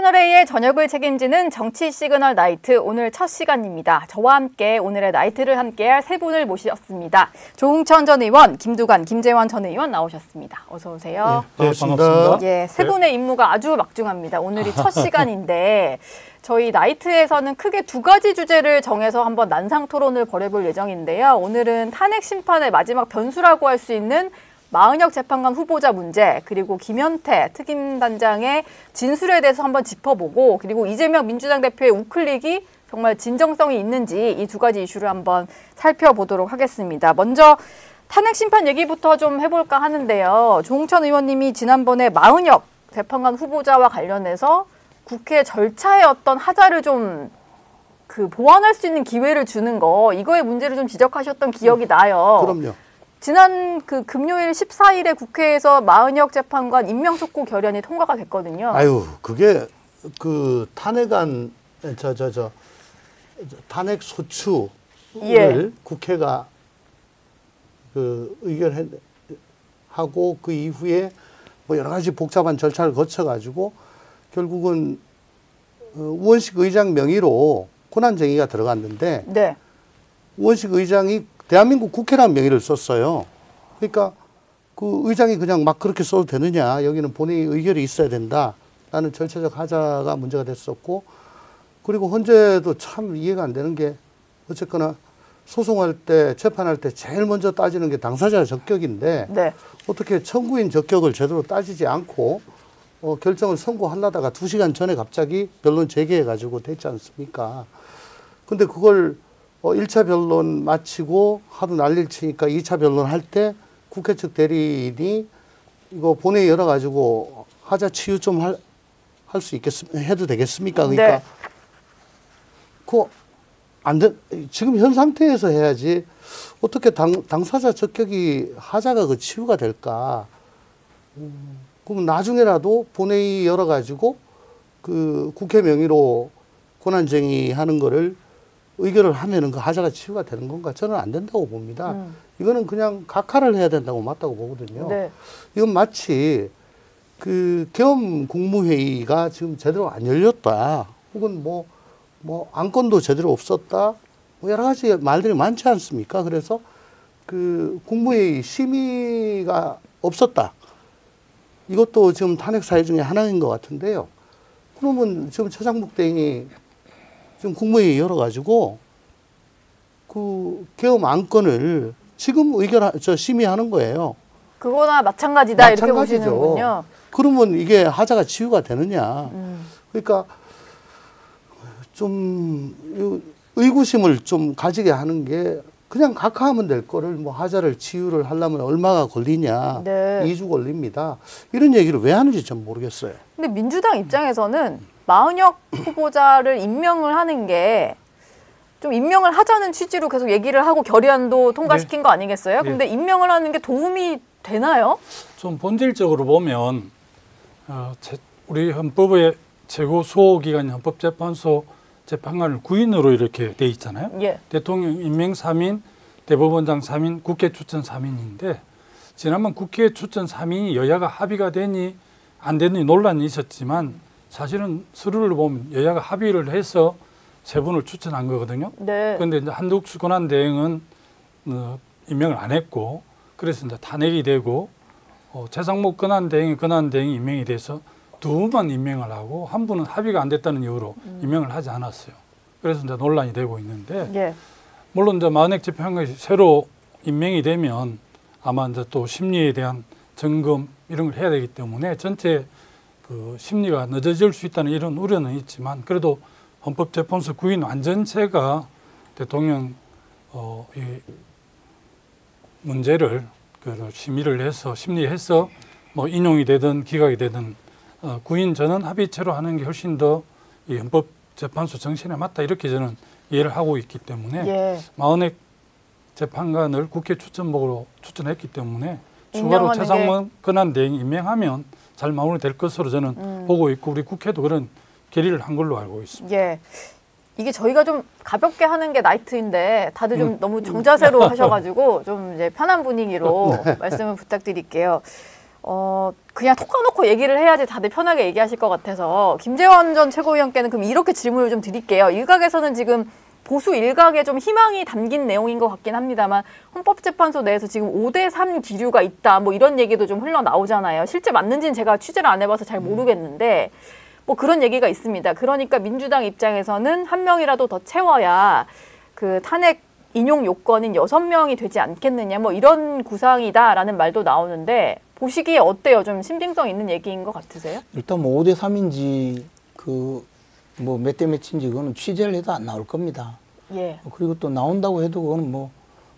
채널A의 저녁을 책임지는 정치 시그널 나이트, 오늘 첫 시간입니다. 저와 함께 오늘의 나이트를 함께할 세 분을 모셨습니다. 조응천 전 의원, 김두관, 김재원 전 의원 나오셨습니다. 어서 오세요. 네, 반갑습니다. 예, 세 분의 임무가 아주 막중합니다. 오늘이 첫 시간인데 저희 나이트에서는 크게 두 가지 주제를 정해서 한번 난상 토론을 벌여볼 예정인데요. 오늘은 탄핵 심판의 마지막 변수라고 할 수 있는 마은혁 재판관 후보자 문제, 그리고 김현태 특임단장의 진술에 대해서 한번 짚어보고, 그리고 이재명 민주당 대표의 우클릭이 정말 진정성이 있는지 이 두 가지 이슈를 한번 살펴보도록 하겠습니다. 먼저 탄핵 심판 얘기부터 좀 해볼까 하는데요. 조응천 의원님이 지난번에 마은혁 재판관 후보자와 관련해서 국회 절차의 어떤 하자를 좀 보완할 수 있는 기회를 주는 거, 이거의 문제를 좀 지적하셨던 기억이 나요. 그럼요. 지난 금요일 14일에 국회에서 마은혁 재판관 임명 촉구 결연이 통과가 됐거든요. 아유, 그게 탄핵안 탄핵 소추를 예. 국회가 의결하고 그 이후에 뭐 여러 가지 복잡한 절차를 거쳐가지고 결국은 우원식 의장 명의로 권한쟁의가 들어갔는데, 네. 우원식 의장이 대한민국 국회라는 명의를 썼어요. 그러니까 그 의장이 그냥 막 그렇게 써도 되느냐, 여기는 본회의 의결이 있어야 된다라는 절차적 하자가 문제가 됐었고, 그리고 헌재도 참 이해가 안 되는 게, 어쨌거나 소송할 때, 재판할 때 제일 먼저 따지는 게 당사자 적격인데, 네. 어떻게 청구인 적격을 제대로 따지지 않고 결정을 선고하려다가 2시간 전에 갑자기 변론 재개해가지고 됐지 않습니까? 근데 그걸 1차 변론 마치고 하도 난리를 치니까 2차 변론 할 때 국회 측 대리인이 이거 본회의 열어가지고 하자 치유 좀 할 수 해도 되겠습니까? 그러니까 네. 지금 현 상태에서 해야지 어떻게 당사자 적격이 하자가 치유가 될까? 그럼 나중에라도 본회의 열어가지고 국회 명의로 권한쟁의 하는 거를 의결을 하면은 그 하자가 치유가 되는 건가? 저는 안 된다고 봅니다. 이거는 그냥 각하를 해야 된다고 맞다고 보거든요. 네. 이건 마치 계엄 국무회의가 지금 제대로 안 열렸다. 혹은 뭐 안건도 제대로 없었다. 뭐 여러 가지 말들이 많지 않습니까? 그래서 국무회의 심의가 없었다. 이것도 지금 탄핵 사유 중에 하나인 것 같은데요. 그러면 지금 최상목 대행이 지금 국무회의 열어가지고 계엄 안건을 지금 심의하는 거예요. 그거나 마찬가지다, 이렇게 보시는군요. 그러면 이게 하자가 치유가 되느냐. 그러니까 좀 의구심을 좀 가지게 하는 게, 그냥 각하하면 될 거를 뭐 하자를 치유를 하려면 얼마가 걸리냐. 네. 2주 걸립니다. 이런 얘기를 왜 하는지 전 모르겠어요. 근데 민주당 입장에서는 마은혁 후보자를 임명을 하는 게 좀 임명을 하자는 취지로 계속 얘기를 하고 결의안도 통과시킨 네. 거 아니겠어요? 근데 임명을 하는 게 도움이 되나요? 좀 본질적으로 보면 우리 헌법의 최고 수호기관인 헌법재판소 재판관을 9인으로 이렇게 돼 있잖아요. 예. 대통령 임명 3인, 대법원장 3인, 국회 추천 3인인데 지난번 국회 추천 3인이 여야가 합의가 되니 안 되니 논란이 있었지만 사실은 서류를 보면 여야가 합의를 해서 세 분을 추천한 거거든요. 네. 그런데 이제 한덕수 권한대행은 임명을 안 했고, 그래서 이제 탄핵이 되고, 최상목 권한대행이 임명이 돼서 두 분만 임명을 하고 한 분은 합의가 안 됐다는 이유로 임명을 하지 않았어요. 그래서 이제 논란이 되고 있는데, 네. 물론 이제 마은혁 재판관이 새로 임명이 되면 아마 이제 또 심리에 대한 점검 이런 걸 해야 되기 때문에 전체 심리가 늦어질 수 있다는 이런 우려는 있지만, 그래도 헌법재판소 9인 완전체가 대통령 이 문제를 심리해서 뭐 인용이 되든 기각이 되든 9인 전원 합의체로 하는 게 훨씬 더 이 헌법재판소 정신에 맞다, 이렇게 저는 이해를 하고 있기 때문에 예. 마은혁 재판관을 국회 추천목으로 추천했기 때문에 추가로 최상목 권한대행이 임명하면 잘 마무리될 것으로 저는 보고 있고, 우리 국회도 그런 결의를 한 걸로 알고 있습니다. 예. 이게 저희가 좀 가볍게 하는 게 나이트인데 다들 좀 너무 정자세로 하셔가지고 좀 이제 편한 분위기로 말씀을 부탁드릴게요. 그냥 톡 까놓고 얘기를 해야지 다들 편하게 얘기하실 것 같아서 김재원 전 최고위원께는 그럼 이렇게 질문을 좀 드릴게요. 일각에서는 지금 보수 일각에 좀 희망이 담긴 내용인 것 같긴 합니다만 헌법재판소 내에서 지금 5대3 기류가 있다 뭐 이런 얘기도 좀 흘러나오잖아요. 실제 맞는지는 제가 취재를 안 해봐서 잘 모르겠는데 뭐 그런 얘기가 있습니다. 그러니까 민주당 입장에서는 한 명이라도 더 채워야 그 탄핵 인용 요건인 6명이 되지 않겠느냐 뭐 이런 구상이다라는 말도 나오는데 보시기에 어때요? 좀 신빙성 있는 얘기인 것 같으세요? 일단 뭐 5대3인지 뭐 몇 대 몇인지 그거는 취재를 해도 안 나올 겁니다. 예. 그리고 또 나온다고 해도 그거는 뭐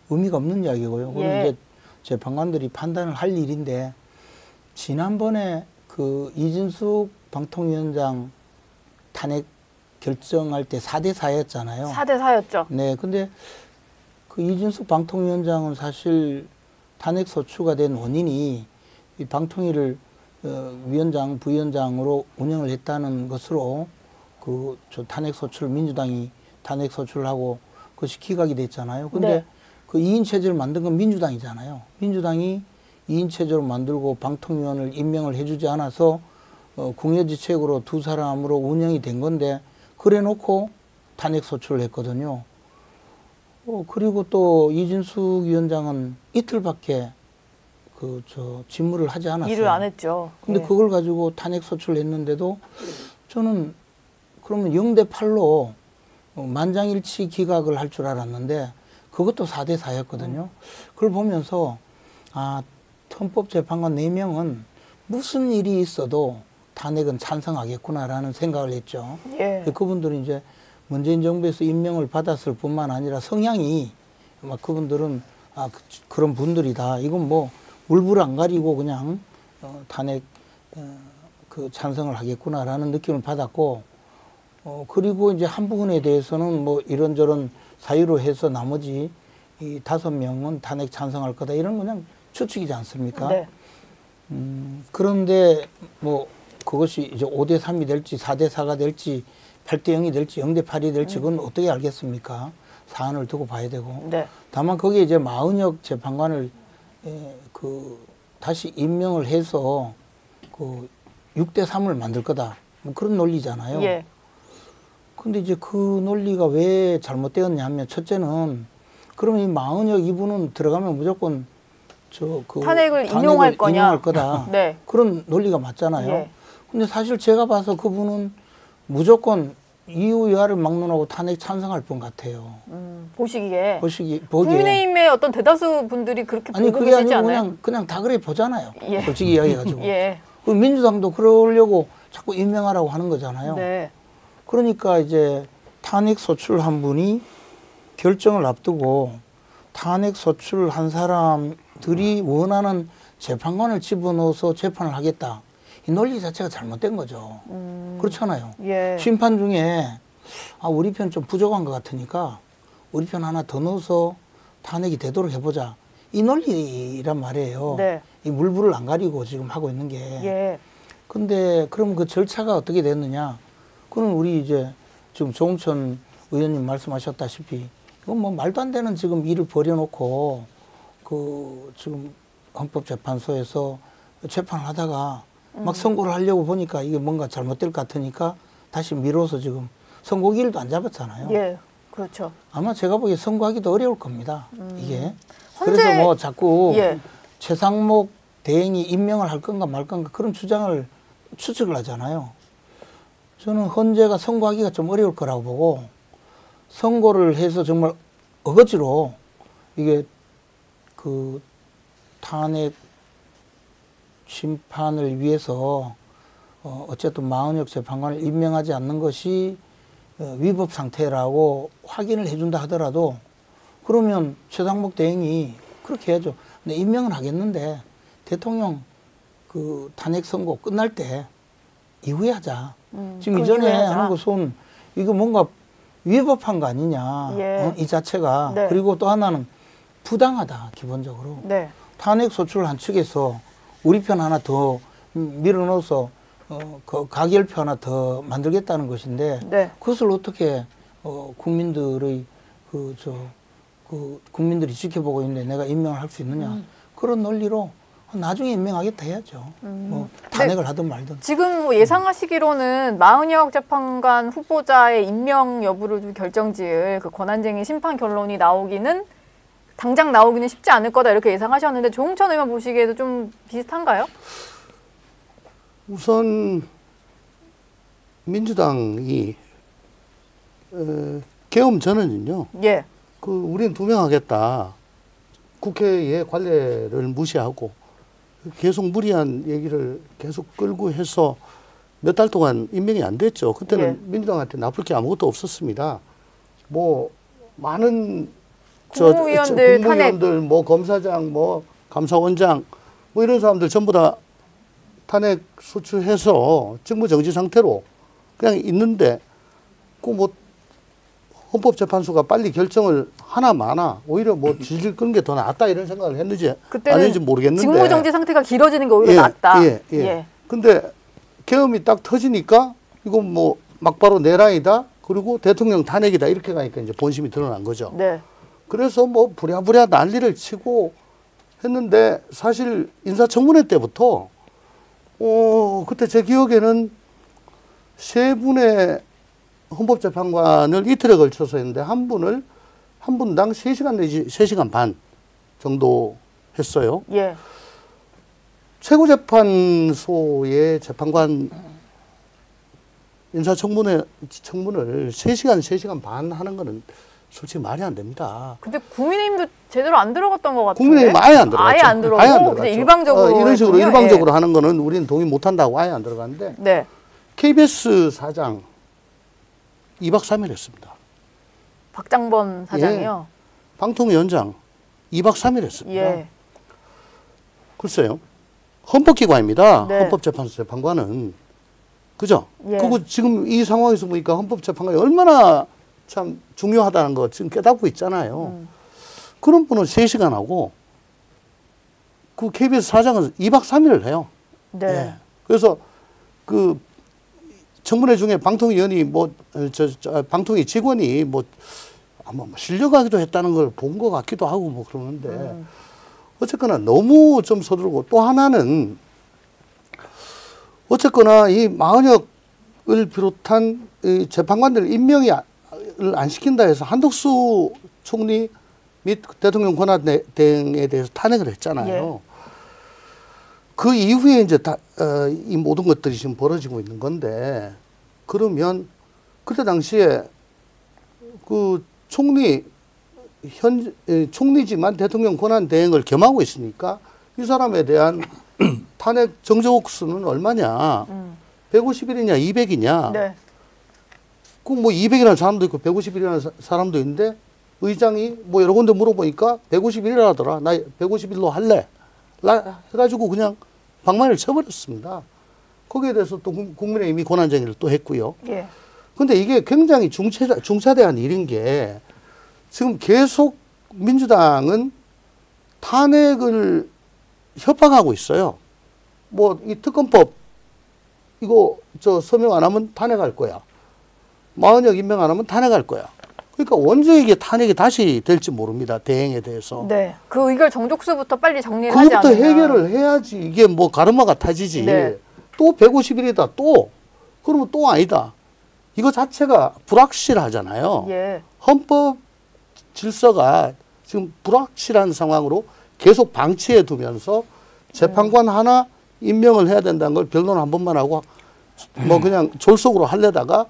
의미가 없는 이야기고요. 그건 예. 이제 재판관들이 판단을 할 일인데 지난번에 그 이진숙 방통위원장 탄핵 결정할 때 4대4였잖아요. 4대4였죠. 네, 근데 그 이진숙 방통위원장은 사실 탄핵 소추가 된 원인이 이 방통위를 위원장, 부위원장으로 운영을 했다는 것으로 저 탄핵 소추를 민주당이 탄핵 소추를 하고 그것이 기각이 됐잖아요. 근데 네. 그 2인 체제를 만든 건 민주당이잖아요. 민주당이 2인 체제로 만들고 방통위원을 임명을 해주지 않아서 궁여지책으로 두 사람으로 운영이 된 건데 그래 놓고 탄핵 소추를 했거든요. 그리고 또 이진숙 위원장은 이틀밖에 직무를 하지 않았어요. 일을 안 했죠. 근데 예. 그걸 가지고 탄핵 소추를 했는데도 저는 그러면 0대8로 만장일치 기각을 할 줄 알았는데 그것도 4대4였거든요. 그걸 보면서 헌법재판관 4명은 무슨 일이 있어도 탄핵은 찬성하겠구나라는 생각을 했죠. 예. 그분들은 이제 문재인 정부에서 임명을 받았을 뿐만 아니라 성향이 막 그분들은 그런 분들이다. 이건 뭐 울불 안 가리고 그냥 탄핵 찬성을 하겠구나라는 느낌을 받았고 그리고 이제 한 부분에 대해서는 뭐 이런저런 사유로 해서 나머지 이 5명은 탄핵 찬성할 거다. 이런 그냥 추측이지 않습니까? 네. 그런데 뭐 그것이 이제 5대3이 될지 4대4가 될지 8대0이 될지 0대8이 될지 그건 어떻게 알겠습니까? 사안을 두고 봐야 되고. 네. 다만 거기에 이제 마은혁 재판관을 다시 임명을 해서 6대3을 만들 거다. 뭐 그런 논리잖아요. 예. 근데 이제 그 논리가 왜 잘못되었냐 하면 첫째는 그러면 이 마은혁 이분은 들어가면 무조건 탄핵을 인용할 거냐. 인용할 거다. 네. 그런 논리가 맞잖아요. 예. 근데 사실 제가 봐서 그분은 무조건 이유야를 막론하고 탄핵 찬성할 분 같아요. 보기에. 보기에. 국민의힘의 어떤 대다수 분들이 그렇게 아니 보고 그게 계시지 아니고 않아요? 그냥 다 그래 보잖아요. 예. 솔직히 이야기해가지고. 예. 그리고 민주당도 그러려고 자꾸 임명하라고 하는 거잖아요. 네. 그러니까 이제 탄핵 소출한 분이 결정을 앞두고 탄핵 소출한 사람들이 원하는 재판관을 집어넣어서 재판을 하겠다. 이 논리 자체가 잘못된 거죠. 그렇잖아요. 예. 심판 중에 우리 편 좀 부족한 것 같으니까 우리 편 하나 더 넣어서 탄핵이 되도록 해보자. 이 논리란 말이에요. 네. 이 물불을 안 가리고 지금 하고 있는 게. 예. 근데 그럼 그 절차가 어떻게 됐느냐? 그건 우리 이제 지금 조홍천 의원님 말씀하셨다시피 이건 뭐 말도 안 되는 지금 일을 벌여놓고 지금 헌법재판소에서 재판을 하다가 막 선고를 하려고 보니까 이게 뭔가 잘못될 것 같으니까 다시 미뤄서 지금 선고기일도 안 잡았잖아요. 예. 그렇죠. 아마 제가 보기에 선고하기도 어려울 겁니다. 이게. 헌재- 그래서 뭐 자꾸 예. 최상목 대행이 임명을 할 건가 말 건가 그런 주장을 추측을 하잖아요. 저는 헌재가 선고하기가 좀 어려울 거라고 보고 선고를 해서 정말 어거지로 이게 탄핵 심판을 위해서 어쨌든 마은혁 재판관을 임명하지 않는 것이 위법 상태라고 확인을 해준다 하더라도 그러면 최상목 대행이 그렇게 해야죠. 근데 임명을 하겠는데 대통령 탄핵 선고 끝날 때 이후에 하자. 지금 이전에 하는 것은 이거 뭔가 위법한 거 아니냐. 예. 이 자체가. 네. 그리고 또 하나는 부당하다 기본적으로. 네. 탄핵 소추를 한 측에서 우리 편 하나 더 밀어넣어서 가결표 하나 더 만들겠다는 것인데 네. 그것을 어떻게 국민들의 국민들이 지켜보고 있는데 내가 임명을 할 수 있느냐. 그런 논리로 나중에 임명하겠다 해야죠. 뭐 탄핵을 하든 말든. 지금 뭐 예상하시기로는 마은혁 재판관 후보자의 임명 여부를 좀 결정지을 그 권한쟁의 심판 결론이 당장 나오기는 쉽지 않을 거다 이렇게 예상하셨는데 조홍천 의원 보시기에도 좀 비슷한가요? 우선 민주당이 계엄 전에는요. 예. 우리는 투명하겠다. 국회의 관례를 무시하고 계속 무리한 얘기를 계속 끌고 해서 몇 달 동안 임명이 안 됐죠. 그때는 예. 민주당한테 나쁠 게 아무것도 없었습니다. 뭐 많은 국무위원들 뭐 검사장, 뭐 감사원장, 뭐 이런 사람들 전부 다 탄핵 소추해서 직무 정지 상태로 그냥 있는데 뭐 헌법재판소가 빨리 결정을 하나 마나 오히려 뭐 질질 끄는 게 더 낫다 이런 생각을 했는지 아닌지 모르겠는데 직무 정지 상태가 길어지는 게 오히려 낫다. 예. 근데 계엄이 딱 터지니까 이건 뭐 막바로 내란이다. 그리고 대통령 탄핵이다. 이렇게 가니까 이제 본심이 드러난 거죠. 네. 그래서 뭐 부랴부랴 난리를 치고 했는데 사실 인사청문회 때부터 그때 제 기억에는 세 분의 헌법재판관을 이틀에 걸쳐서 했는데 한 분당 3시간 내지 3시간 반 정도 했어요. 예. 최고재판소의 재판관 인사청문을 3시간 반 하는 거는 솔직히 말이 안 됩니다. 근데 국민의힘도 제대로 안 들어갔던 것 같은데. 국민의힘 아예 안 들어갔죠. 아예 안 들어가고 그냥 일방적으로 이런 식으로 했군요. 일방적으로 하는 거는 우리는 동의 못 한다고 아예 안 들어갔는데 네. KBS 사장 2박 3일 했습니다. 박장범 사장이요? 예. 방통위원장 2박 3일 했습니다. 예. 글쎄요. 헌법기관입니다. 네. 헌법재판소 재판관은. 그죠? 예. 그리고 지금 이 상황에서 보니까 헌법재판관이 얼마나 참 중요하다는 거 지금 깨닫고 있잖아요. 그런 분은 3시간 하고 그 KBS 사장은 2박 3일을 해요. 네. 예. 그래서 그 청문회 중에 방통위원이 방통위 직원이 아마 실려가기도 했다는 걸 본 것 같기도 하고 뭐 그러는데 어쨌거나 너무 좀 서두르고 또 하나는 어쨌거나 이 마은혁을 비롯한 이 재판관들 임명이 안 시킨다 해서 한덕수 총리 및 대통령 권한대행에 대해서 탄핵을 했잖아요. 예. 그 이후에 이제 이 모든 것들이 지금 벌어지고 있는 건데 그러면 그때 당시에 그 총리지만 대통령 권한 대행을 겸하고 있으니까 이 사람에 대한 탄핵 정적 수는 얼마냐? 150일이냐, 200이냐? 네. 그 뭐 200이라는 사람도 있고 150일이라는 사람도 있는데 의장이 뭐 여러 군데 물어보니까 150일이라더라. 나 150일로 할래. 해가지고 그냥 방망이를 쳐버렸습니다. 거기에 대해서 또 국민의힘이 권한쟁의를 또 했고요. 예. 근데 이게 굉장히 중차대한 일인 게 지금 계속 민주당은 탄핵을 협박하고 있어요. 뭐 이 특검법 이거 서명 안 하면 탄핵할 거야. 마은혁 임명 안 하면 탄핵할 거야. 그러니까 언제 이게 탄핵이 다시 될지 모릅니다. 대행에 대해서. 네. 그 의결 정족수부터 빨리 정리를 하지 그것부터 않으면. 해결을 해야지 이게 뭐 가르마가 타지지. 네. 또 150일이다 또. 그러면 또 아니다. 이거 자체가 불확실하잖아요. 예. 헌법 질서가 지금 불확실한 상황으로 계속 방치해 두면서 재판관 하나 임명을 해야 된다는 걸 변론 한 번만 하고 뭐 그냥 졸속으로 하려다가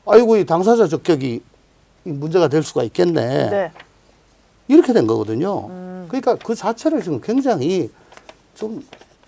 아이고 이 당사자 적격이 문제가 될 수가 있겠네. 네. 이렇게 된 거거든요. 그러니까 그 자체를 지금 굉장히 좀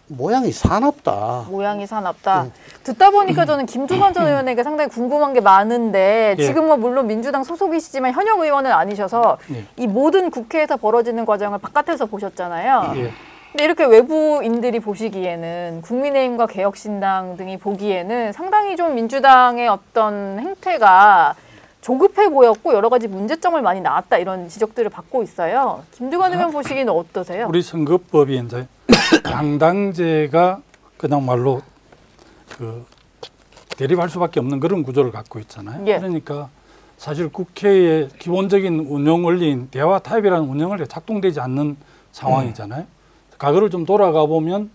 모양이 사납다. 모양이 사납다. 듣다 보니까 저는 김두관 전 의원에게 상당히 궁금한 게 많은데 예. 지금 뭐 물론 민주당 소속이시지만 현역 의원은 아니셔서 예. 이 모든 국회에서 벌어지는 과정을 바깥에서 보셨잖아요. 예. 근데 이렇게 외부인들이 보시기에는 국민의힘과 개혁신당 등이 보기에는 상당히 좀 민주당의 어떤 행태가 조급해 보였고 여러 가지 문제점을 많이 낳았다 이런 지적들을 받고 있어요. 김두관 의원 보시기는 어떠세요? 우리 선거법이 이제 양당제가 그냥 말로 그 대립할 수밖에 없는 그런 구조를 갖고 있잖아요. 예. 그러니까 사실 국회의 기본적인 운영 원리인 대화 타협이라는 운영 원리가 작동되지 않는 상황이잖아요. 과거를 좀 돌아가 보면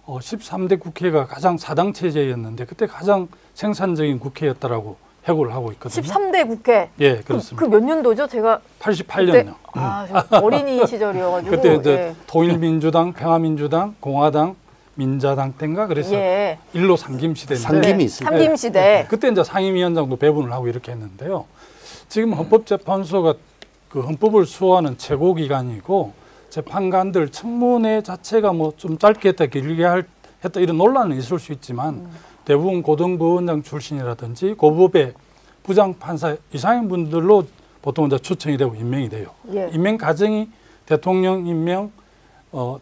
13대 국회가 가장 사당 체제였는데 그때 가장 생산적인 국회였다라고 해고를 하고 있거든요. 13대 국회. 예, 그렇습니다. 그 몇 년도죠? 제가 88년요. 어린이 시절이어가지고. 그때 이제 통일민주당, 평화민주당, 공화당, 민자당 때인가 그래서 일로 삼김 시대인데. 삼김이 있습니다. 삼김 시대. 그때 이제 상임위원장도 배분을 하고 이렇게 했는데요. 지금 헌법재판소가 그 헌법을 수호하는 최고 기관이고 재판관들 청문회 자체가 뭐 좀 짧게 했다 길게 했다 이런 논란은 있을 수 있지만 대부분 고등법원장 출신이라든지 고법의 부장판사 이상인 분들로 보통 이제 추천이 되고 임명이 돼요. 임명 과정이 대통령 임명,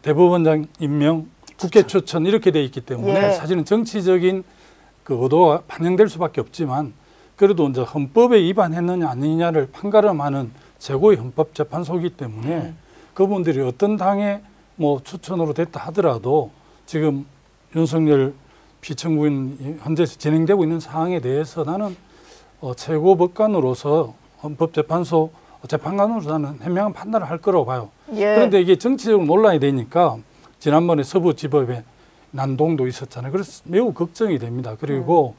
대법원장 임명, 국회 추천 이렇게 돼 있기 때문에 사실은 정치적인 그 의도가 반영될 수밖에 없지만 그래도 이제 헌법에 위반했느냐 아니냐를 판가름하는 최고의 헌법재판소이기 때문에 그분들이 어떤 당에 뭐 추천으로 됐다 하더라도 지금 윤석열 피청구인 현재 진행되고 있는 상황에 대해서 나는 최고 법관으로서 헌법재판소 재판관으로서 나는 현명한 판단을 할 거라고 봐요. 그런데 이게 정치적으로 논란이 되니까 지난번에 서부지법에 난동도 있었잖아요. 그래서 매우 걱정이 됩니다. 그리고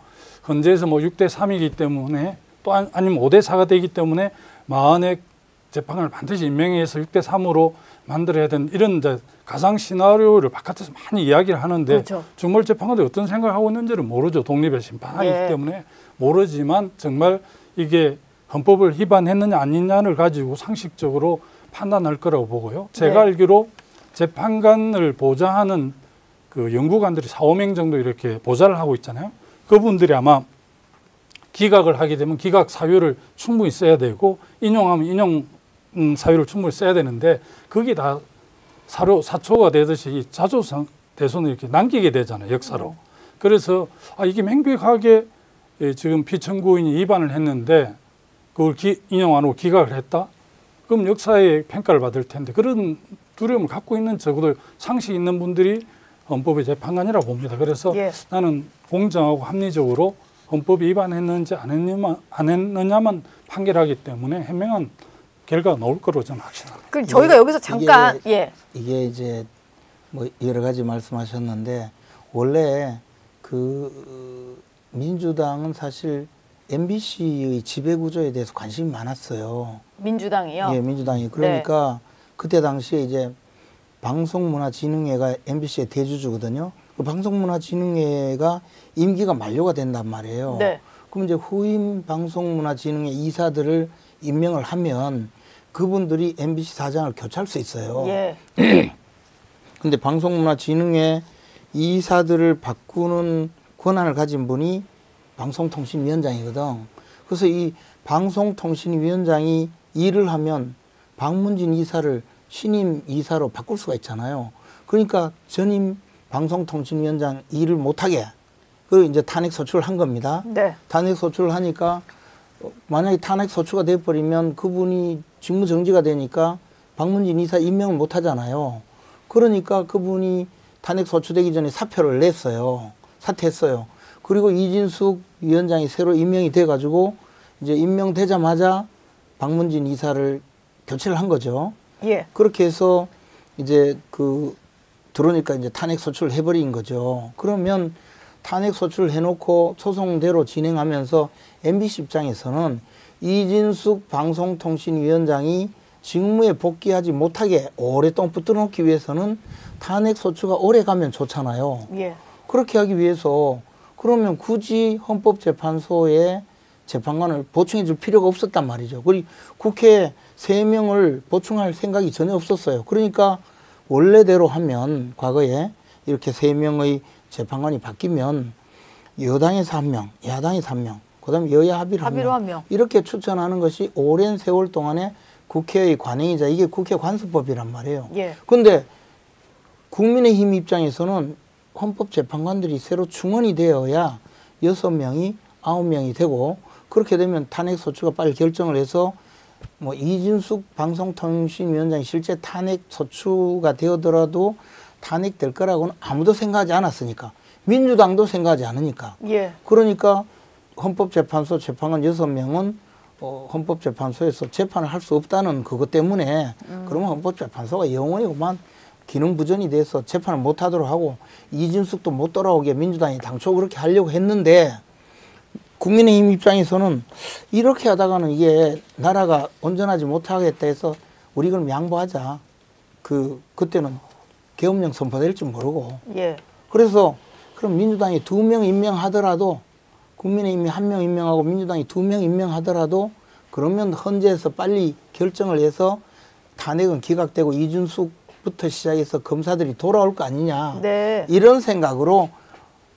헌재에서 뭐 6대 3이기 때문에 또 아니면 5대 4가 되기 때문에 마흔의 재판관을 반드시 임명해서 6대 3으로 만들어야 되는 이런 이제 가상 시나리오를 바깥에서 많이 이야기를 하는데 중벌 재판관들이 어떤 생각을 하고 있는지를 모르죠. 독립의 심판이기 때문에 모르지만 정말 이게 헌법을 위반했느냐 아니냐를 가지고 상식적으로 판단할 거라고 보고요. 제가 알기로 재판관을 보좌하는 그 연구관들이 4, 5명 정도 이렇게 보좌를 하고 있잖아요. 그분들이 아마 기각을 하게 되면 기각 사유를 충분히 써야 되고 인용하면 인용 사유를 충분히 써야 되는데 그게 다 사초가 되듯이 자조상 대손을 이렇게 남기게 되잖아요. 역사로. 그래서 이게 명백하게 지금 피청구인이 위반을 했는데 그걸 인용 안 하고 기각을 했다? 그럼 역사의 평가를 받을 텐데 그런 두려움을 갖고 있는 적어도 상식 있는 분들이 헌법의 재판관이라고 봅니다. 그래서 나는 공정하고 합리적으로 헌법 위반했는지 안 했느냐만 판결하기 때문에 현명한 결과가 나올 거로 저는 확신합니다. 그럼 저희가 여기서 잠깐 이게 이제 뭐 여러 가지 말씀하셨는데 원래 그 민주당은 사실 MBC의 지배 구조에 대해서 관심이 많았어요. 민주당이요? 예, 민주당이. 그러니까 그때 당시에 이제 방송문화진흥회가 MBC의 대주주거든요. 그 방송문화진흥회가 임기가 만료가 된단 말이에요. 그럼 이제 후임 방송문화진흥회 이사들을 임명을 하면 그분들이 MBC 사장을 교체할 수 있어요. 근데 방송문화진흥회 이사들을 바꾸는 권한을 가진 분이 방송통신위원장이거든. 그래서 이 방송통신위원장이 일을 하면 박문진 이사를 신임 이사로 바꿀 수가 있잖아요. 그러니까 전임 방송통신위원장 일을 못하게 그리고 이제 탄핵 소추를 한 겁니다. 탄핵 소추를 하니까 만약에 탄핵 소추가 돼버리면 그분이 직무 정지가 되니까 박문진 이사 임명을 못 하잖아요. 그러니까 그분이 탄핵 소추되기 전에 사표를 냈어요. 사퇴했어요. 그리고 이진숙 위원장이 새로 임명이 돼가지고 이제 임명되자마자 박문진 이사를 교체를 한 거죠. 그렇게 해서 이제 들어오니까 이제 탄핵 소추를 해버린 거죠. 그러면 탄핵 소추를 해놓고 소송대로 진행하면서 MBC 입장에서는 이진숙 방송통신위원장이 직무에 복귀하지 못하게 오랫동안 붙들어 놓기 위해서는 탄핵 소추가 오래 가면 좋잖아요. 그렇게 하기 위해서 그러면 굳이 헌법재판소에 재판관을 보충해 줄 필요가 없었단 말이죠. 그리고 국회에 3명을 보충할 생각이 전혀 없었어요. 그러니까 원래대로 하면 과거에 이렇게 3명의 재판관이 바뀌면 여당에서 1명, 야당에서 1명, 그다음에 여야 합의로 1명 이렇게 추천하는 것이 오랜 세월 동안에 국회의 관행이자 이게 국회 관습법이란 말이에요. 그런데 국민의힘 입장에서는 헌법재판관들이 새로 충원이 되어야 6명이 9명이 되고 그렇게 되면 탄핵소추가 빨리 결정을 해서 뭐 이진숙 방송통신위원장이 실제 탄핵소추가 되더라도 탄핵될 거라고는 아무도 생각하지 않았으니까 민주당도 생각하지 않으니까 그러니까 헌법재판소 재판관 6명은 헌법재판소에서 재판을 할 수 없다는 그것 때문에 그러면 헌법재판소가 영원히 그만 기능 부전이 돼서 재판을 못 하도록 하고 이준숙도 못 돌아오게 민주당이 당초 그렇게 하려고 했는데 국민의힘 입장에서는 이렇게 하다가는 이게 나라가 온전하지 못하겠다 해서 우리 그럼 양보하자. 그때는 계엄령 선포될지 모르고. 예. 그래서 그럼 민주당이 2명 임명하더라도 국민의힘이 1명 임명하고 민주당이 2명 임명하더라도 그러면 헌재에서 빨리 결정을 해서 탄핵은 기각되고 이준숙부터 시작해서 검사들이 돌아올 거 아니냐. 네. 이런 생각으로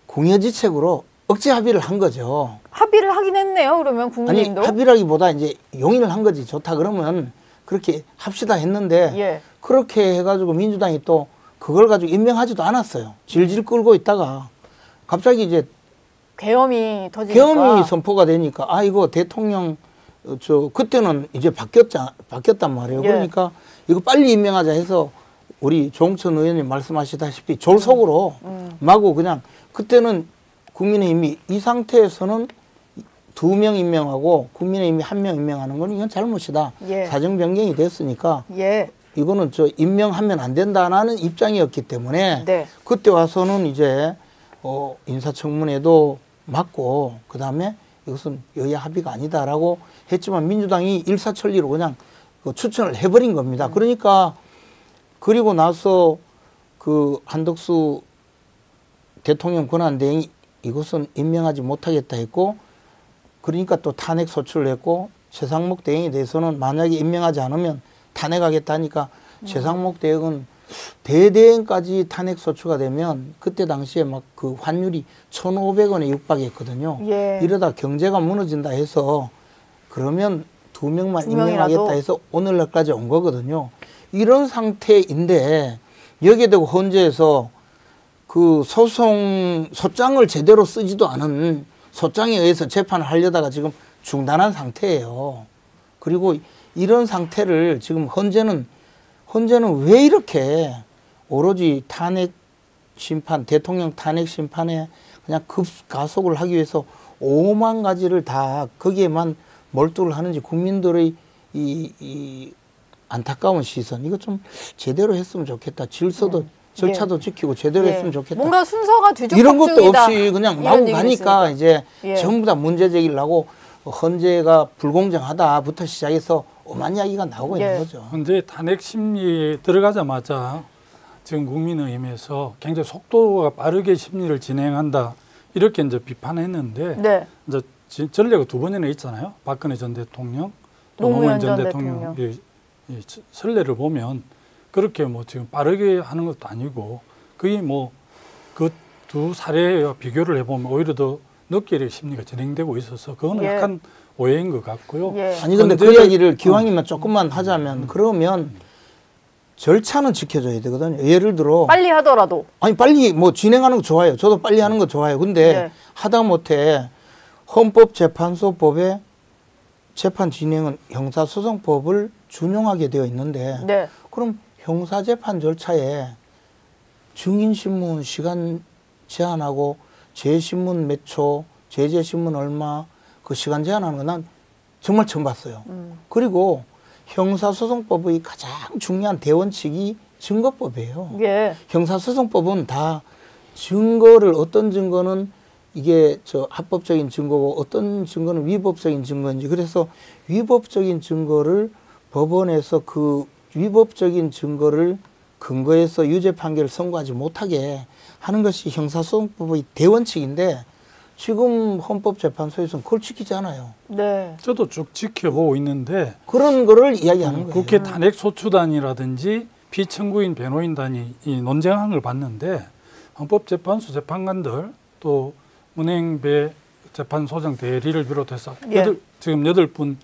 궁여지책으로 억지 합의를 한 거죠. 합의를 하긴 했네요. 그러면 국민의힘도. 아니 합의라기보다 이제 용인을 한 거지. 좋다 그러면 그렇게 합시다 했는데 예. 그렇게 해가지고 민주당이 또 그걸 가지고 임명하지도 않았어요. 질질 끌고 있다가 갑자기 이제 계엄이 터지니까. 계엄이 선포가 되니까 아 이거 대통령 그때는 이제 바뀌었단 말이에요. 예. 그러니까 이거 빨리 임명하자 해서 우리 조홍천 의원님 말씀하시다시피 졸속으로 마구 그냥 그때는 국민의힘이 이 상태에서는 2명 임명하고 국민의힘이 1명 임명하는 건 이건 잘못이다. 예. 사정 변경이 됐으니까 예. 이거는 임명하면 안 된다는 입장이었기 때문에 네. 그때 와서는 이제 인사청문회도 맞고 그다음에 이것은 여야 합의가 아니다라고 했지만 민주당이 일사천리로 그냥 추천을 해버린 겁니다. 그러니까 그리고 나서 한덕수 대통령 권한대행이 이것은 임명하지 못하겠다 했고 그러니까 또 탄핵 소추를 했고 최상목 대행에 대해서는 만약에 임명하지 않으면 탄핵하겠다 하니까 최상목 대행은 대대행까지 탄핵 소추가 되면 그때 당시에 막 그 환율이 1,500원에 육박했거든요. 예. 이러다 경제가 무너진다 해서 그러면 2명만 임명하겠다 해서 오늘날까지 온 거거든요. 이런 상태인데 여기에 대고 헌재에서 소장을 제대로 쓰지도 않은 소장에 의해서 재판을 하려다가 지금 중단한 상태예요. 그리고 이런 상태를 지금 헌재는 왜 이렇게 오로지 탄핵 심판, 대통령 탄핵 심판에 그냥 급가속을 하기 위해서 5만 가지를 다 거기에만 몰두를 하는지 국민들의 이 안타까운 시선 이거 좀 제대로 했으면 좋겠다. 질서도 절차도 지키고 제대로 했으면 좋겠다. 뭔가 순서가 뒤죽박죽이다. 이런 것도 없이 그냥 마구 가니까 이제 전부 다 문제 제기를 하고 헌재가 불공정하다부터 시작해서 오만 이야기가 나오고 있는 거죠. 헌재 탄핵 심리에 들어가자마자 지금 국민의힘에서 굉장히 속도가 빠르게 심리를 진행한다 이렇게 이제 비판했는데 이제 전례가 2번이나 있잖아요. 박근혜 전 대통령, 또 노무현 전 대통령. 이 선례를 보면 그렇게 뭐 지금 빠르게 하는 것도 아니고 거의 뭐 그 두 사례와 비교를 해보면 오히려 더 늦게 심리가 진행되고 있어서 그거는 약간 오해인 것 같고요. 아니 근데 그 이야기를 기왕이면 조금만 하자면 그러면 절차는 지켜줘야 되거든요. 예를 들어 빨리 하더라도 아니 빨리 뭐 진행하는 거 좋아요. 저도 빨리 하는 거 좋아요. 근데 하다못해 헌법재판소법에 재판 진행은 형사소송법을 준용하게 되어 있는데 그럼 형사재판 절차에 증인신문 시간 제한하고 재신문 몇 초, 제재신문 얼마 그 시간 제한하는 거 난 정말 처음 봤어요. 그리고 형사소송법의 가장 중요한 대원칙이 증거법이에요. 형사소송법은 다 증거를 어떤 증거는 이게 합법적인 증거고 어떤 증거는 위법적인 증거인지 그래서 위법적인 증거를 법원에서 그 위법적인 증거를 근거해서 유죄 판결을 선고하지 못하게 하는 것이 형사소송법의 대원칙인데 지금 헌법재판소에서는 그걸 지키지 않아요. 저도 쭉 지켜보고 있는데 그런 거를 이야기하는 거예요. 국회 탄핵소추단이라든지 피청구인 변호인단이 이 논쟁한 걸 봤는데 헌법재판소 재판관들 또 문행배 재판소장 대리를 비롯해서 지금 8분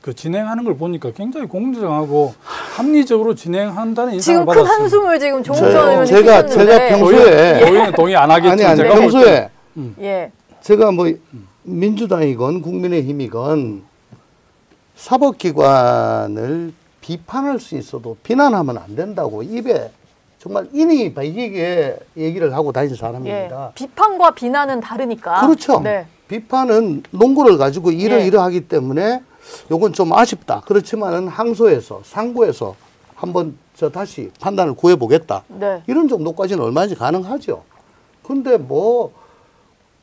그 진행하는 걸 보니까 굉장히 공정하고 합리적으로 진행한다는 인상을 받았습니다. 지금 큰 한숨을 지금 조홍천 의원이 제가 평소에 의원은 동의 안 하겠지만 아니 평소에 제가 뭐 민주당이건 국민의힘이건 사법기관을 비판할 수 있어도 비난하면 안 된다고 입에 정말 인이 바이게 얘기를 하고 다닌 사람입니다. 비판과 비난은 다르니까. 그렇죠. 비판은 논거를 가지고 이러이러하기 때문에 요건 좀 아쉽다. 그렇지만은 항소에서 상고에서 한번 다시 판단을 구해보겠다. 네. 이런 정도까지는 얼마든지 가능하죠. 근데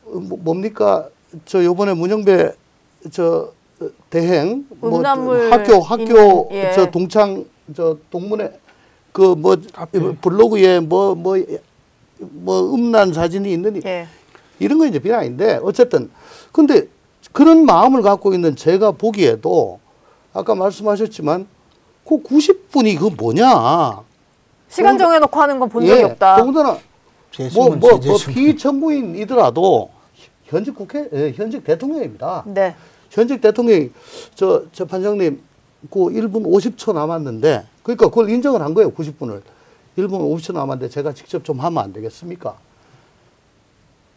뭡니까? 요번에 문영배 대행 학교 예. 동창 동문회 블로그에 음란 사진이 있느니 예. 이런 건 이제 비난인데 어쨌든 근데 그런 마음을 갖고 있는 제가 보기에도 아까 말씀하셨지만 그 90분이 그 뭐냐 시간 정해놓고 하는 건 본 적이 없다. 더군다나 비정부인이더라도 현직 대통령입니다. 네. 현직 대통령이 재판장님 그 1분 50초 남았는데 그러니까 그걸 인정을 한 거예요. 90분을 1분 50초 남았는데 제가 직접 좀 하면 안 되겠습니까?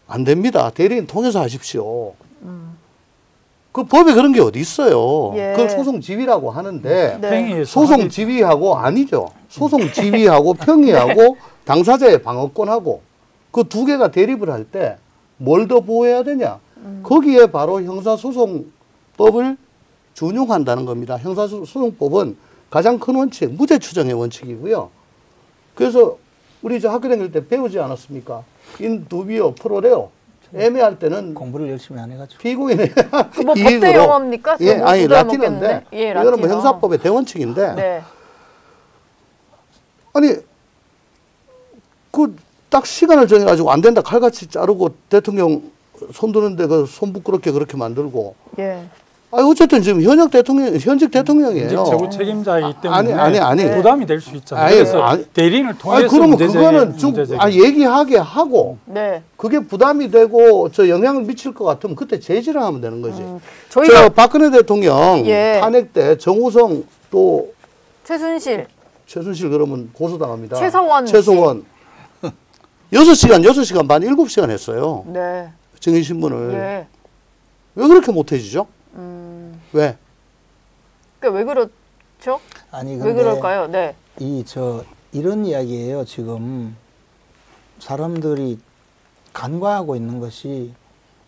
안 됩니다. 대리인 통해서 하십시오. 그 법에 그런 게 어디 있어요. 예. 그걸 소송 지휘라고 하는데 네. 소송 지휘하고 아니죠. 소송 지휘하고 평의하고 당사자의 방어권하고 그 두 개가 대립을 할 때 뭘 더 보호해야 되냐. 거기에 바로 형사소송법을 준용한다는 겁니다. 형사소송법은 가장 큰 원칙, 무죄 추정의 원칙이고요. 그래서 우리 학교 다닐 때 배우지 않았습니까? 인두비오 프로레오. 애매할 때는 공부를 열심히 안 해가지고 뭐 피고인의 법대 영어입니까? 예, 아니 라틴어인데 예, 이거는 뭐 형사법의 대원칙인데 네. 아니 그 딱 시간을 정해가지고 안 된다 칼같이 자르고 대통령 손드는데 그 손 부끄럽게 그렇게 만들고 예. 어쨌든 지금 현직 대통령이에요. 최고 책임자이기 때문에 아니. 부담이 될 수 있잖아요. 그래서 대리인을 통해서 그러면 그거는 얘기하게 하고 네. 그게 부담이 되고 영향을 미칠 것 같으면 그때 제지를 하면 되는 거지. 저희가 박근혜 대통령 예. 탄핵 때 정우성 또 최순실 그러면 고소당합니다. 최서원 6시간 반 7시간 했어요. 네. 증인신문을. 예. 왜 그렇게 못해지죠? 왜? 그러니까 왜 그렇죠? 아니 근데 왜 그럴까요? 네. 이런 이야기예요. 지금 사람들이 간과하고 있는 것이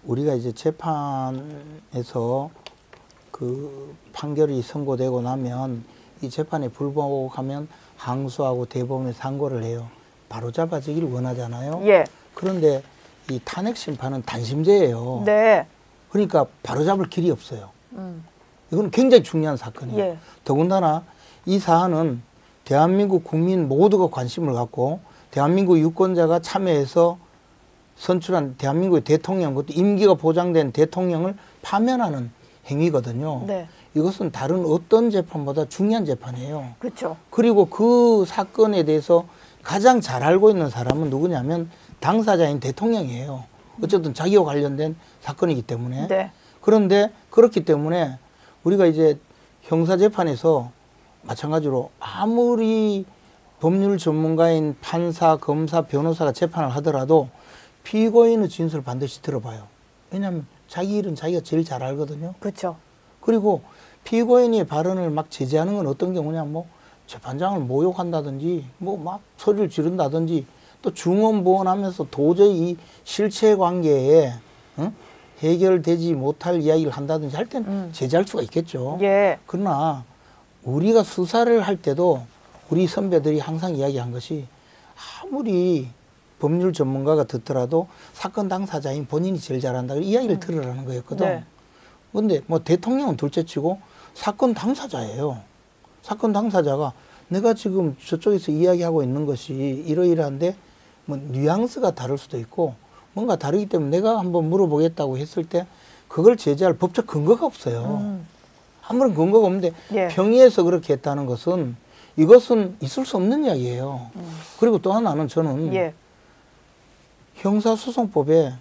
우리가 이제 재판에서 그 판결이 선고되고 나면 이 재판에 불복하면 항소하고 대법원에 상고를 해요. 바로 잡아지길 원하잖아요. 예. 그런데 이 탄핵 심판은 단심제예요. 네. 그러니까 바로 잡을 길이 없어요. 이건 굉장히 중요한 사건이에요. 예. 더군다나 이 사안은 대한민국 국민 모두가 관심을 갖고 대한민국 유권자가 참여해서 선출한 대한민국의 대통령, 그것도 임기가 보장된 대통령을 파면하는 행위거든요. 네. 이것은 다른 어떤 재판보다 중요한 재판이에요. 그렇죠. 그리고 그 사건에 대해서 가장 잘 알고 있는 사람은 누구냐면 당사자인 대통령이에요. 어쨌든 자기와 관련된 사건이기 때문에. 네. 그런데 그렇기 때문에 우리가 이제 형사재판에서 마찬가지로 아무리 법률 전문가인 판사, 검사, 변호사가 재판을 하더라도 피고인의 진술을 반드시 들어봐요. 왜냐하면 자기 일은 자기가 제일 잘 알거든요. 그렇죠. 그리고 피고인의 발언을 막 제재하는 건 어떤 경우냐, 재판장을 모욕한다든지, 막 소리를 지른다든지, 또 중언부언하면서 도저히 이 실체 관계에 해결되지 못할 이야기를 한다든지 할 때는 제재할 수가 있겠죠. 예. 그러나 우리가 수사를 할 때도 우리 선배들이 항상 이야기한 것이 아무리 법률 전문가가 듣더라도 사건 당사자인 본인이 제일 잘한다. 이야기를 들으라는 거였거든. 네. 근데 대통령은 둘째치고 사건 당사자예요. 사건 당사자가 내가 지금 저쪽에서 이야기하고 있는 것이 이러이러한데 뉘앙스가 다를 수도 있고 뭔가 다르기 때문에 내가 한번 물어보겠다고 했을 때 그걸 제재할 법적 근거가 없어요. 아무런 근거가 없는데 예. 평의에서 그렇게 했다는 것은 이것은 있을 수 없는 이야기예요. 그리고 또 하나는 저는 예. 형사소송법에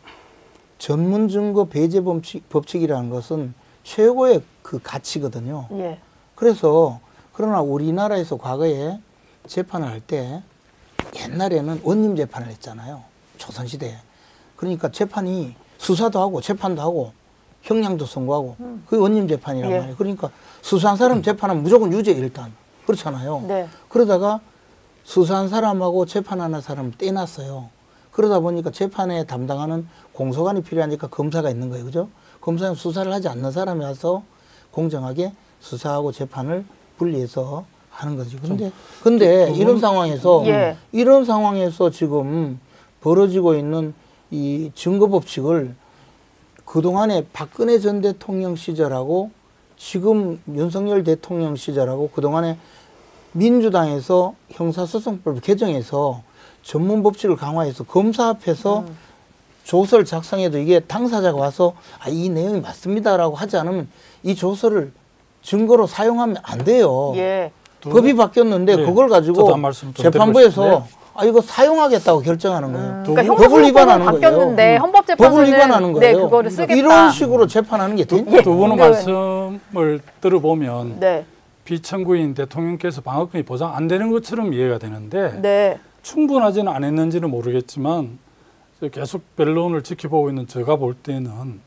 전문증거 배제 법칙이라는 것은 최고의 그 가치거든요. 예. 그래서 그러나 우리나라에서 과거에 재판을 할 때 옛날에는 원님 재판을 했잖아요. 조선시대에. 그러니까 재판이 수사도 하고 재판도 하고 형량도 선고하고 그게 원님 재판이란 예. 말이에요. 그러니까 수사한 사람 재판하면 무조건 유죄 일단. 그렇잖아요. 네. 그러다가 수사한 사람하고 재판하는 사람을 떼놨어요. 그러다 보니까 재판에 담당하는 공소관이 필요하니까 검사가 있는 거예요. 그죠? 검사는 수사를 하지 않는 사람이 와서 공정하게 수사하고 재판을 분리해서 하는 거죠. 근데 이런 상황에서 이런 상황에서 지금 벌어지고 있는 이 증거 법칙을 그동안에 박근혜 전 대통령 시절하고 지금 윤석열 대통령 시절하고 그동안에 민주당에서 형사소송법 개정해서 전문 법칙을 강화해서 검사 앞에서 조서를 작성해도 이게 당사자가 와서 이 내용이 맞습니다라고 하지 않으면 이 조서를 증거로 사용하면 안 돼요. 법이 바뀌었는데 그걸 가지고 재판부에서 이거 사용하겠다고 결정하는 거예요. 그러니까 법을 위반하는 바뀌었는데 거예요. 헌법재판소는 법을 위반하는 거예요. 네, 그거를 쓰겠다. 이런 식으로 재판하는 게 두 분의 말씀을 들어보면 비청구인 대통령께서 방어권이 보장 안 되는 것처럼 이해가 되는데 충분하지는 않았는지는 모르겠지만 계속 변론을 지켜보고 있는 제가 볼 때는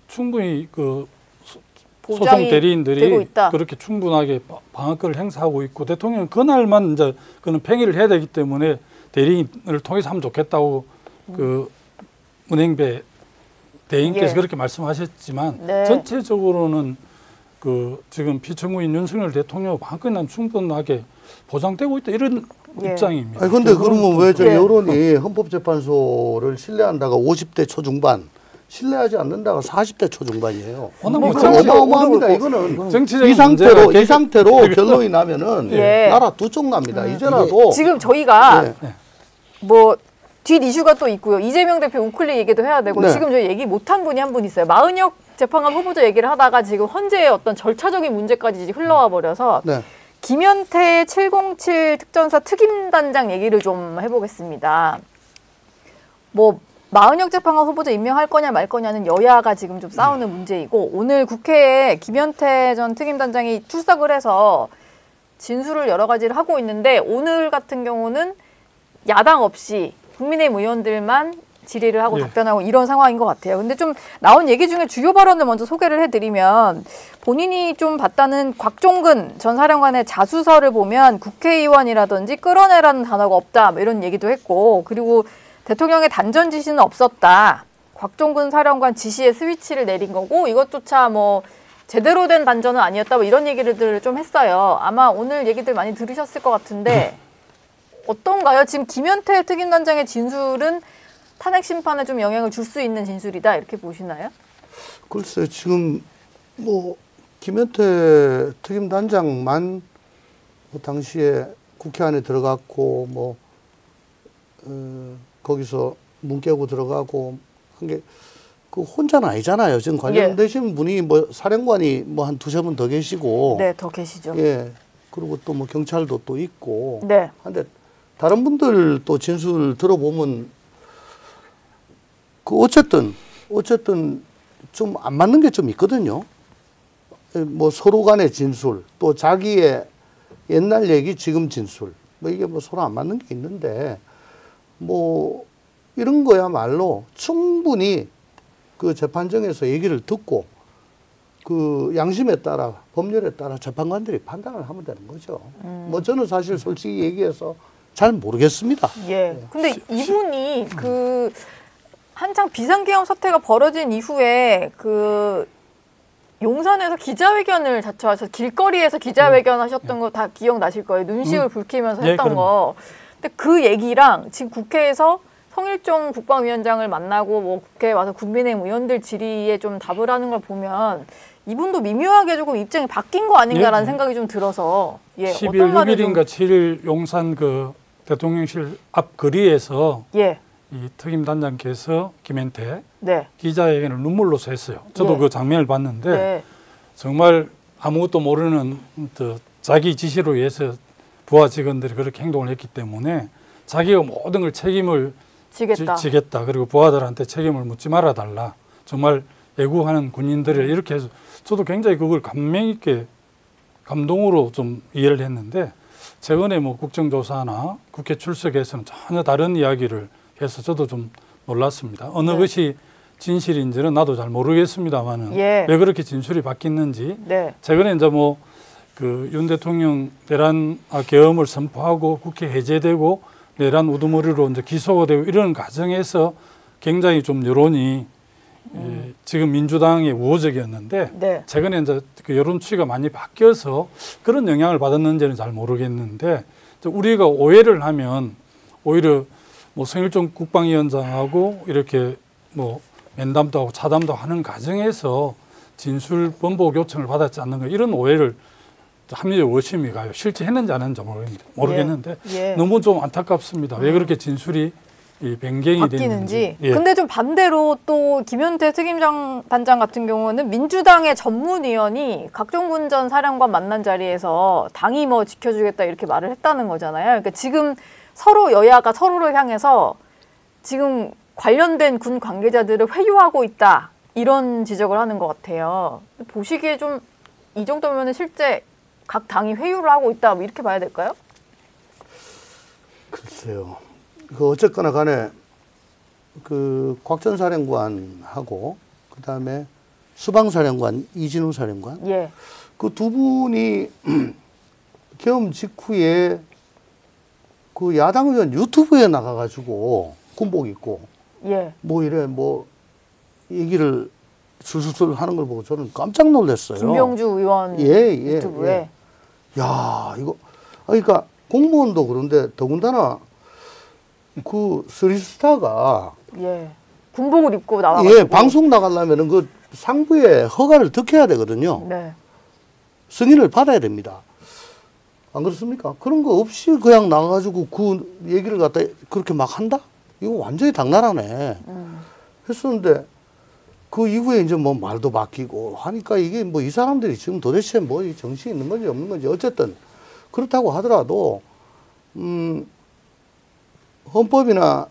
충분히 그 소송 대리인들이 그렇게 충분하게 방어권을 행사하고 있고 대통령은 그날만 이제 그는 팽의를 해야 되기 때문에 대리인을 통해서 하면 좋겠다고 그 문행배 대인께서 그렇게 말씀하셨지만 전체적으로는 그 지금 피청구인 윤석열 대통령 방어권은 충분하게 보장되고 있다 이런 입장입니다. 그런데 그러면 왜 저 여론이 헌법재판소를 신뢰한다가 50대 초중반, 신뢰하지 않는다가 40대 초중반이에요. 어마어마합니다. 이거는 이 상태로 변론이 나면은 나라 두 쪽 납니다. 이제라도 지금 저희가 뭐 뒷 이슈가 또 있고요. 이재명 대표 우클릭 얘기도 해야 되고 지금 저희 얘기 못한 분이 한 분 있어요. 마은혁 재판관 후보자 얘기를 하다가 지금 헌재의 어떤 절차적인 문제까지 흘러와 버려서 김현태 707 특전사 특임단장 얘기를 좀 해보겠습니다. 뭐 마은혁 재판관 후보자 임명할 거냐 말 거냐는 여야가 지금 좀 싸우는 문제이고 오늘 국회에 김현태 전 특임단장이 출석을 해서 진술을 여러 가지를 하고 있는데 오늘 같은 경우는 야당 없이 국민의힘 의원들만 질의를 하고 답변하고 이런 상황인 것 같아요. 근데 좀 나온 얘기 중에 주요 발언을 먼저 소개를 해드리면 본인이 좀 봤다는 곽종근 전 사령관의 자수서를 보면 국회의원이라든지 끌어내라는 단어가 없다 뭐 이런 얘기도 했고 그리고 대통령의 단전 지시는 없었다. 곽종근 사령관 지시에 스위치를 내린 거고 이것조차 뭐 제대로 된 단전은 아니었다 뭐 이런 얘기를 좀 했어요. 아마 오늘 얘기들 많이 들으셨을 것 같은데 어떤가요? 지금 김현태 특임단장의 진술은 탄핵 심판에 좀 영향을 줄 수 있는 진술이다 이렇게 보시나요? 글쎄 지금 뭐 김현태 특임단장만 뭐 당시에 국회 안에 들어갔고 뭐 거기서 문 깨고 들어가고 한 게 그 혼자는 아니잖아요. 지금 관련되신 분이 뭐 사령관이 뭐 한 두세 분 더 계시고 더 계시죠. 그리고 또 뭐 경찰도 또 있고 한데 다른 분들 또 진술 들어보면 그 어쨌든 좀 안 맞는 게 좀 있거든요. 뭐 서로 간의 진술, 또 자기의 옛날 얘기, 지금 진술, 뭐 이게 뭐 서로 안 맞는 게 있는데 뭐 이런 거야말로 충분히 그 재판정에서 얘기를 듣고 그 양심에 따라 법률에 따라 재판관들이 판단을 하면 되는 거죠. 뭐 저는 사실 솔직히 얘기해서 잘 모르겠습니다. 근데 이분이 그 한창 비상계엄 사태가 벌어진 이후에 그 용산에서 기자회견을 자처하셔서 길거리에서 기자회견 하셨던 거 다 기억나실 거예요. 눈시울 붉히면서 했던 거. 근데 그 얘기랑 지금 국회에서 성일종 국방위원장을 만나고 뭐 국회에 와서 국민의힘 의원들 질의에 좀 답을 하는 걸 보면 이분도 미묘하게 조금 입장이 바뀐 거 아닌가라는 생각이 좀 들어서 12일 6일인가 7일 용산 그 대통령실 앞 거리에서 이 특임단장께서 김현태 기자회견을 눈물로서 했어요. 저도 그 장면을 봤는데 정말 아무것도 모르는 자기 지시로 의해서 부하 직원들이 그렇게 행동을 했기 때문에 자기가 모든 걸 책임을 지겠다. 그리고 부하들한테 책임을 묻지 말아달라. 정말 애국하는 군인들이 이렇게 해서 저도 굉장히 그걸 감명 있게 감동으로 좀 이해를 했는데 최근에 뭐 국정조사나 국회 출석에서는 전혀 다른 이야기를 해서 저도 좀 놀랐습니다. 어느 것이 진실인지는 나도 잘 모르겠습니다만은 왜 그렇게 진술이 바뀌는지 최근에 이제 뭐 그 윤 대통령 내란 계엄을 선포하고 국회 해제되고 내란 우두머리로 이제 기소가 되고 이런 과정에서 굉장히 좀 여론이 지금 민주당이 우호적이었는데 최근에 이제 그 여론 추이가 많이 바뀌어서 그런 영향을 받았는지는 잘 모르겠는데 우리가 오해를 하면 오히려 뭐 성일종 국방위원장하고 이렇게 뭐 면담도 하고 차담도 하는 과정에서 진술 번복 요청을 받았지 않는가 이런 오해를 합리적 의심이 가요. 실제 했는지 안 했는지 모르겠는데 너무 좀 안타깝습니다. 왜 그렇게 진술이 이 변경이 바뀌는지. 근데 좀 반대로 또 김현태 특임단장 같은 경우는 민주당의 전문위원이 각종군 전 사령관 만난 자리에서 당이 뭐 지켜주겠다 이렇게 말을 했다는 거잖아요. 그러니까 지금 서로 여야가 서로를 향해서 지금 관련된 군 관계자들을 회유하고 있다 이런 지적을 하는 것 같아요. 보시기에 좀 이 정도면 실제 각 당이 회유를 하고 있다 뭐 이렇게 봐야 될까요? 글쎄요. 그 어쨌거나 간에 그 곽 전 사령관하고 그다음에 수방사령관 이진우 사령관 그 두 분이 겸 직후에 그 야당 의원 유튜브에 나가가지고 군복 입고 뭐 이래 뭐 얘기를 술술 하는 걸 보고 저는 깜짝 놀랐어요. 김병주 의원 유튜브에. 야 이거 그러니까 공무원도 그런데 더군다나 그 스리스타가 군복을 입고 나와가지고 방송 나가려면은 그 상부에 허가를 득해야 되거든요. 승인을 받아야 됩니다. 안 그렇습니까? 그런 거 없이 그냥 나가가지고 그 얘기를 갖다 그렇게 막 한다? 이거 완전히 당나라네. 했었는데 그 이후에 이제 뭐 말도 바뀌고 하니까 이게 뭐 이 사람들이 지금 도대체 뭐 정신이 있는 건지 없는 건지 어쨌든 그렇다고 하더라도 헌법이나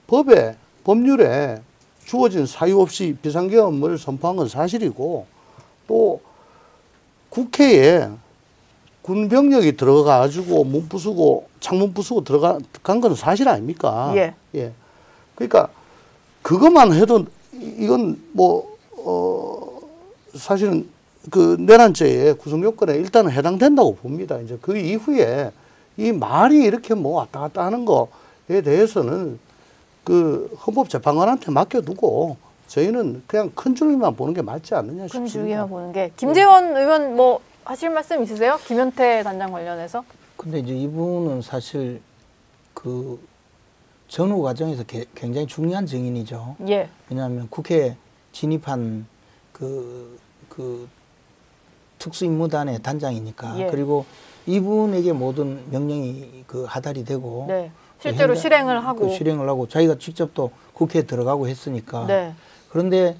법에 법률에 주어진 사유 없이 비상계엄을 선포한 건 사실이고 또 국회에 군병력이 들어가가지고 문 부수고 창문 부수고 들어간 건 사실 아닙니까? 그러니까 그것만 해도 이건 뭐 사실은 그 내란죄의 구성 요건에 일단은 해당된다고 봅니다. 이제 그 이후에 이 말이 이렇게 뭐 왔다 갔다 하는 거에 대해서는 그 헌법재판관한테 맡겨두고 저희는 그냥 큰 줄기만 보는 게 맞지 않느냐 싶습니다. 큰 줄기만 보는 게. 김재원 의원 뭐 하실 말씀 있으세요? 김현태 단장 관련해서? 근데 이제 이분은 사실 그 전후 과정에서 굉장히 중요한 증인이죠. 왜냐하면 국회에 진입한 그 특수임무단의 단장이니까. 그리고 이분에게 모든 명령이 그 하달이 되고 실제로 실행을 하고 실행을 하고 자기가 직접 또 국회에 들어가고 했으니까. 그런데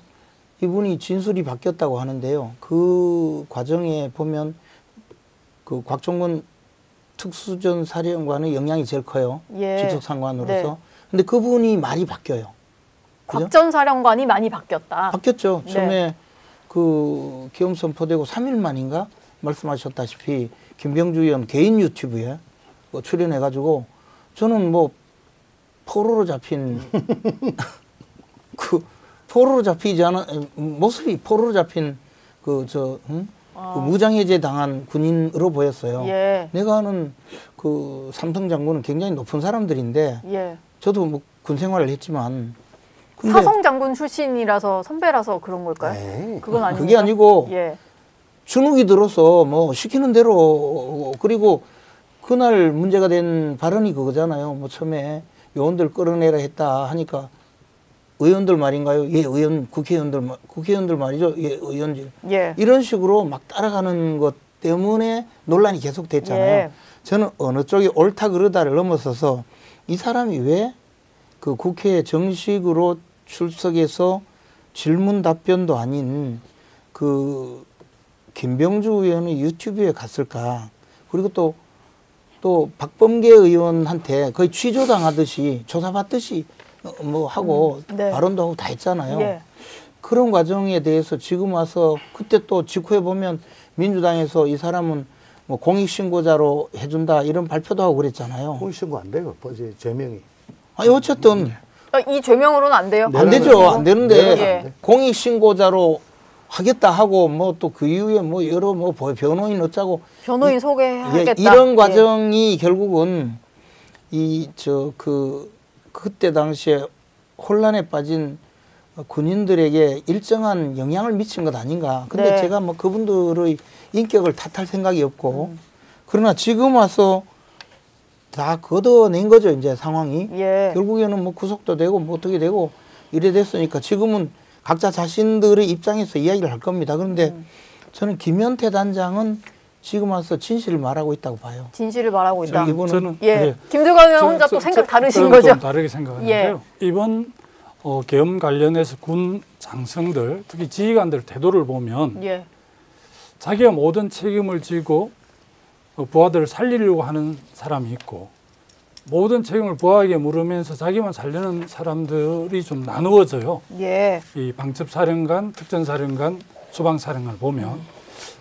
이분이 진술이 바뀌었다고 하는데요. 그 과정에 보면 그 곽종근 특수전 사령관의 영향이 제일 커요. 직속상관으로서. 근데 그분이 많이 바뀌어요. 곽 전 사령관이 많이 바뀌었다. 바뀌었죠. 처음에 그 계엄 선포되고 3일 만인가 말씀하셨다시피 김병주 의원 개인 유튜브에 출연해가지고 저는 뭐 포로로 잡힌 그 포로로 잡히지 않은 모습이 포로로 잡힌 그 무장해제 당한 군인으로 보였어요. 내가 아는 그 삼성 장군은 굉장히 높은 사람들인데 저도 뭐 군 생활을 했지만 사성 장군 출신이라서 선배라서 그런 걸까요? 그건 아니고 그게 아니고 주눅이 들어서 뭐 시키는 대로 그리고 그날 문제가 된 발언이 그거잖아요. 뭐 처음에 요원들 끌어내라 했다 하니까 의원들 말인가요? 의원 국회의원들 말이죠. 의원들 이런 식으로 막 따라가는 것 때문에 논란이 계속 됐잖아요. 저는 어느 쪽이 옳다 그르다를 넘어서서 이 사람이 왜 그 국회에 정식으로 출석해서 질문 답변도 아닌 그 김병주 의원의 유튜브에 갔을까? 그리고 또 박범계 의원한테 거의 취조당하듯이 조사받듯이 뭐 하고 발언도 하고 다 했잖아요. 그런 과정에 대해서 지금 와서 그때 또 직후에 보면 민주당에서 이 사람은 뭐 공익신고자로 해준다 이런 발표도 하고 그랬잖아요. 공익신고 안 돼요. 제명이. 아니 어쨌든 이 죄명으로는 안 돼요? 안 되죠. 안 되는데 공익신고자로 하겠다 하고 뭐 또 그 이후에 뭐 여러 뭐 변호인 어쩌고 변호인 소개하겠다 이런 과정이 결국은 그때 당시에 혼란에 빠진 군인들에게 일정한 영향을 미친 것 아닌가. 근데 네. 제가 뭐 그분들의 인격을 탓할 생각이 없고 그러나 지금 와서 다 걷어낸 거죠, 이제 상황이. 예. 결국에는 뭐 구속도 되고 뭐 어떻게 되고 이래 됐으니까 지금은 각자 자신들의 입장에서 이야기를 할 겁니다. 그런데 저는 김현태 단장은 지금 와서 진실을 말하고 있다고 봐요. 진실을 말하고 있다. 저는 예. 네. 김두관 의원 혼자 또 생각 다르신 거죠? 거죠? 좀 다르게 생각하는데요. 예. 이번 계엄 관련해서 군 장성들, 특히 지휘관들 태도를 보면 예. 자기가 모든 책임을 지고 부하들을 살리려고 하는 사람이 있고 모든 책임을 부하에게 물으면서 자기만 살려는 사람들이 좀 나누어져요. 예. 이 방첩사령관, 특전사령관, 소방사령관을 보면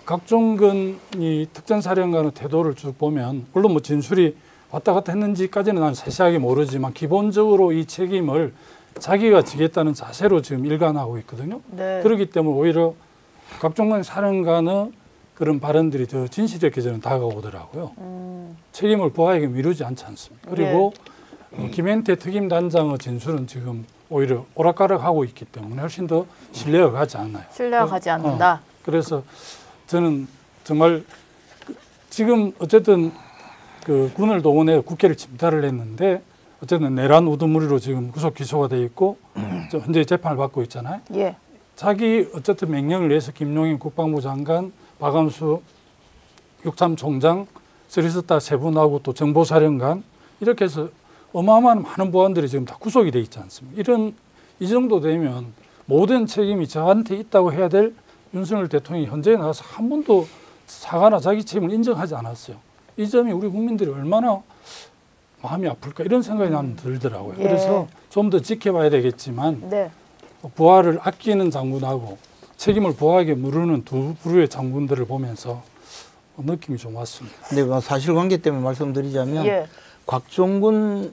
각종근이 특전사령관의 태도를 쭉 보면 물론 뭐 진술이 왔다 갔다 했는지까지는 난 세세하게 모르지만 기본적으로 이 책임을 자기가 지겠다는 자세로 지금 일관하고 있거든요. 네. 그렇기 때문에 오히려 각종근 사령관의 그런 발언들이 더 진실되게 저는 다가오더라고요. 책임을 부하에게 미루지 않지 않습니다. 그리고 김현태 특임단장의 진술은 지금 오히려 오락가락하고 있기 때문에 훨씬 더 신뢰가 가지 않아요. 신뢰가 가지 않는다. 그래서 저는 정말 지금 어쨌든 그 군을 동원해 국회를 침탈을 했는데 어쨌든 내란 우두머리로 지금 구속 기소가 돼 있고 현재 재판을 받고 있잖아요. 예. 자기 어쨌든 명령을 내서 김용인 국방부 장관, 박암수 육참총장, 쓰리스타 세 분하고 또 정보사령관 이렇게 해서 어마어마한 많은 보안들이 지금 다 구속이 돼 있지 않습니까? 이 정도 되면 모든 책임이 저한테 있다고 해야 될 윤석열 대통령이 현재에 나와서 한 번도 사과나 자기 책임을 인정하지 않았어요. 이 점이 우리 국민들이 얼마나 마음이 아플까 이런 생각이 나는 들더라고요. 예. 그래서 좀 더 지켜봐야 되겠지만 네. 부하를 아끼는 장군하고 책임을 부하에게 물으는 두 부류의 장군들을 보면서 느낌이 좀 왔습니다. 근데 뭐 사실관계 때문에 말씀드리자면 예. 곽종군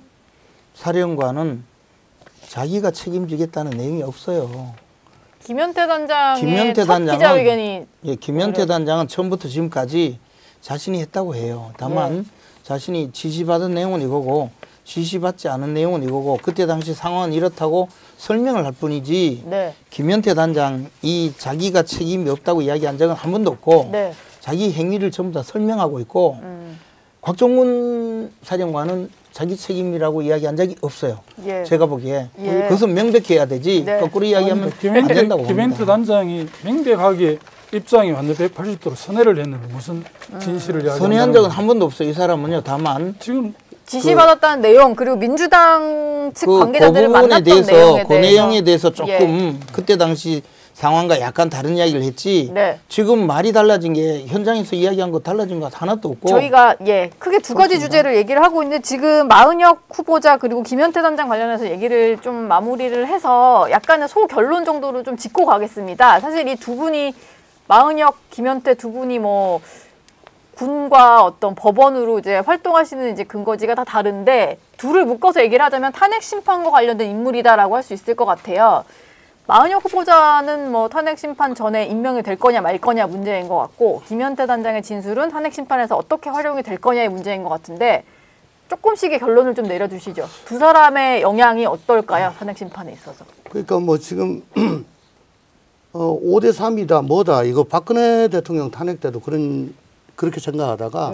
사령관은 자기가 책임지겠다는 내용이 없어요. 김현태 단장의 김현태 첫 단장은 기자회견이 예, 김현태 단장은 처음부터 지금까지 자신이 했다고 해요. 다만 자신이 지시받은 내용은 이거고 지시받지 않은 내용은 이거고 그때 당시 상황은 이렇다고 설명을 할 뿐이지 네. 김현태 단장이 자기가 책임이 없다고 이야기한 적은 한 번도 없고 네. 자기 행위를 전부 다 설명하고 있고 곽종군 사령관은 자기 책임이라고 이야기한 적이 없어요. 예. 제가 보기에 예. 그것은 명백해야 되지 네. 거꾸로 이야기하면 안 된다고 봅니다. 김현태 단장이 명백하게 입장이 완전 180도로 선회를 했는데 무슨 진실을 이야기한다는 선회한 적은 한 번도 없어요. 이 사람은요. 다만 지금 지시받았다는 내용 그리고 민주당 측 관계자들을 그 만났던 대해서 그 내용에 내용에 대해서 조금 그때 당시 상황과 약간 다른 이야기를 했지 네. 지금 말이 달라진 게 현장에서 이야기한 거 달라진 거 하나도 없고 저희가 크게 두 가지 주제를 얘기를 하고 있는데 지금 마은혁 후보자 그리고 김현태 단장 관련해서 얘기를 좀 마무리를 해서 약간의 소결론 정도로 좀 짚고 가겠습니다. 사실 이 두 분이 마은혁, 김현태 두 분이 뭐 군과 어떤 법원으로 이제 활동하시는 이제 근거지가 다 다른데 둘을 묶어서 얘기를 하자면 탄핵 심판과 관련된 인물이다라고 할 수 있을 것 같아요. 마은혁 후보자는 뭐 탄핵 심판 전에 임명이 될 거냐 말 거냐 문제인 것 같고 김현태 단장의 진술은 탄핵 심판에서 어떻게 활용이 될 거냐의 문제인 것 같은데 조금씩의 결론을 좀 내려주시죠. 두 사람의 영향이 어떨까요? 탄핵 심판에 있어서. 그러니까 뭐 지금 5대 3이다 뭐다 이거 박근혜 대통령 탄핵 때도 그렇게 생각하다가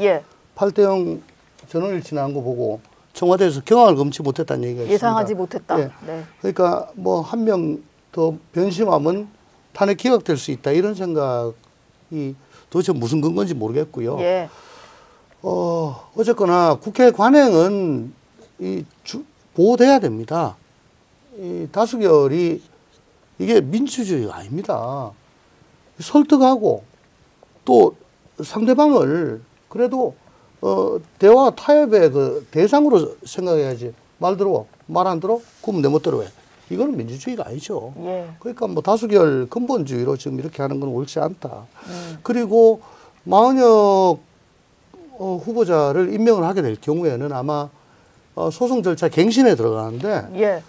8대 0 전원일 지난 거 보고 청와대에서 경악을 금치 못했다는 얘기가 있습니다. 예상하지 못했다. 예. 네. 그러니까 뭐 한 명 더 변심하면 탄핵 기각될 수 있다 이런 생각이 도대체 무슨 근거인지 모르겠고요. 예. 어쨌거나 국회 관행은 보호돼야 됩니다. 이 다수결이 이게 민주주의가 아닙니다. 설득하고 또 상대방을 그래도 대화 타협의 그 대상으로 생각해야지. 말 들어? 말 안 들어? 그럼 내 멋대로 해. 이거는 민주주의가 아니죠. 예. 그러니까 뭐 다수결 근본주의로 지금 이렇게 하는 건 옳지 않다. 그리고 마은혁 후보자를 임명을 하게 될 경우에는 아마 소송 절차 갱신에 들어가는데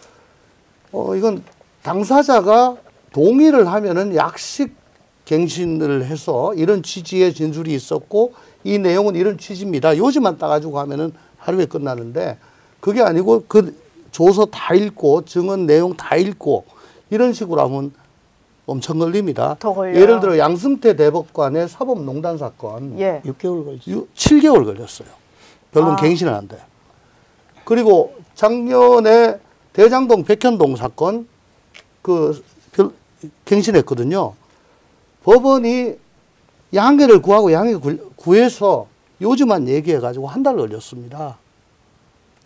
이건 당사자가 동의를 하면은 약식 갱신을 해서 이런 취지의 진술이 있었고 이 내용은 이런 취지입니다. 요지만 따가지고 하면은 하루에 끝나는데 그게 아니고 그 조서 다 읽고 증언 내용 다 읽고 이런 식으로 하면 엄청 걸립니다. 더 걸려요. 예를 들어 양승태 대법관의 사법농단 사건 6개월 걸렸어요. 7개월 걸렸어요. 별로 갱신은 안 돼. 그리고 작년에 대장동 백현동 사건 갱신했거든요. 법원이 양해를 구하고 양해 구해서 요즘만 얘기해가지고 한 달 걸렸습니다.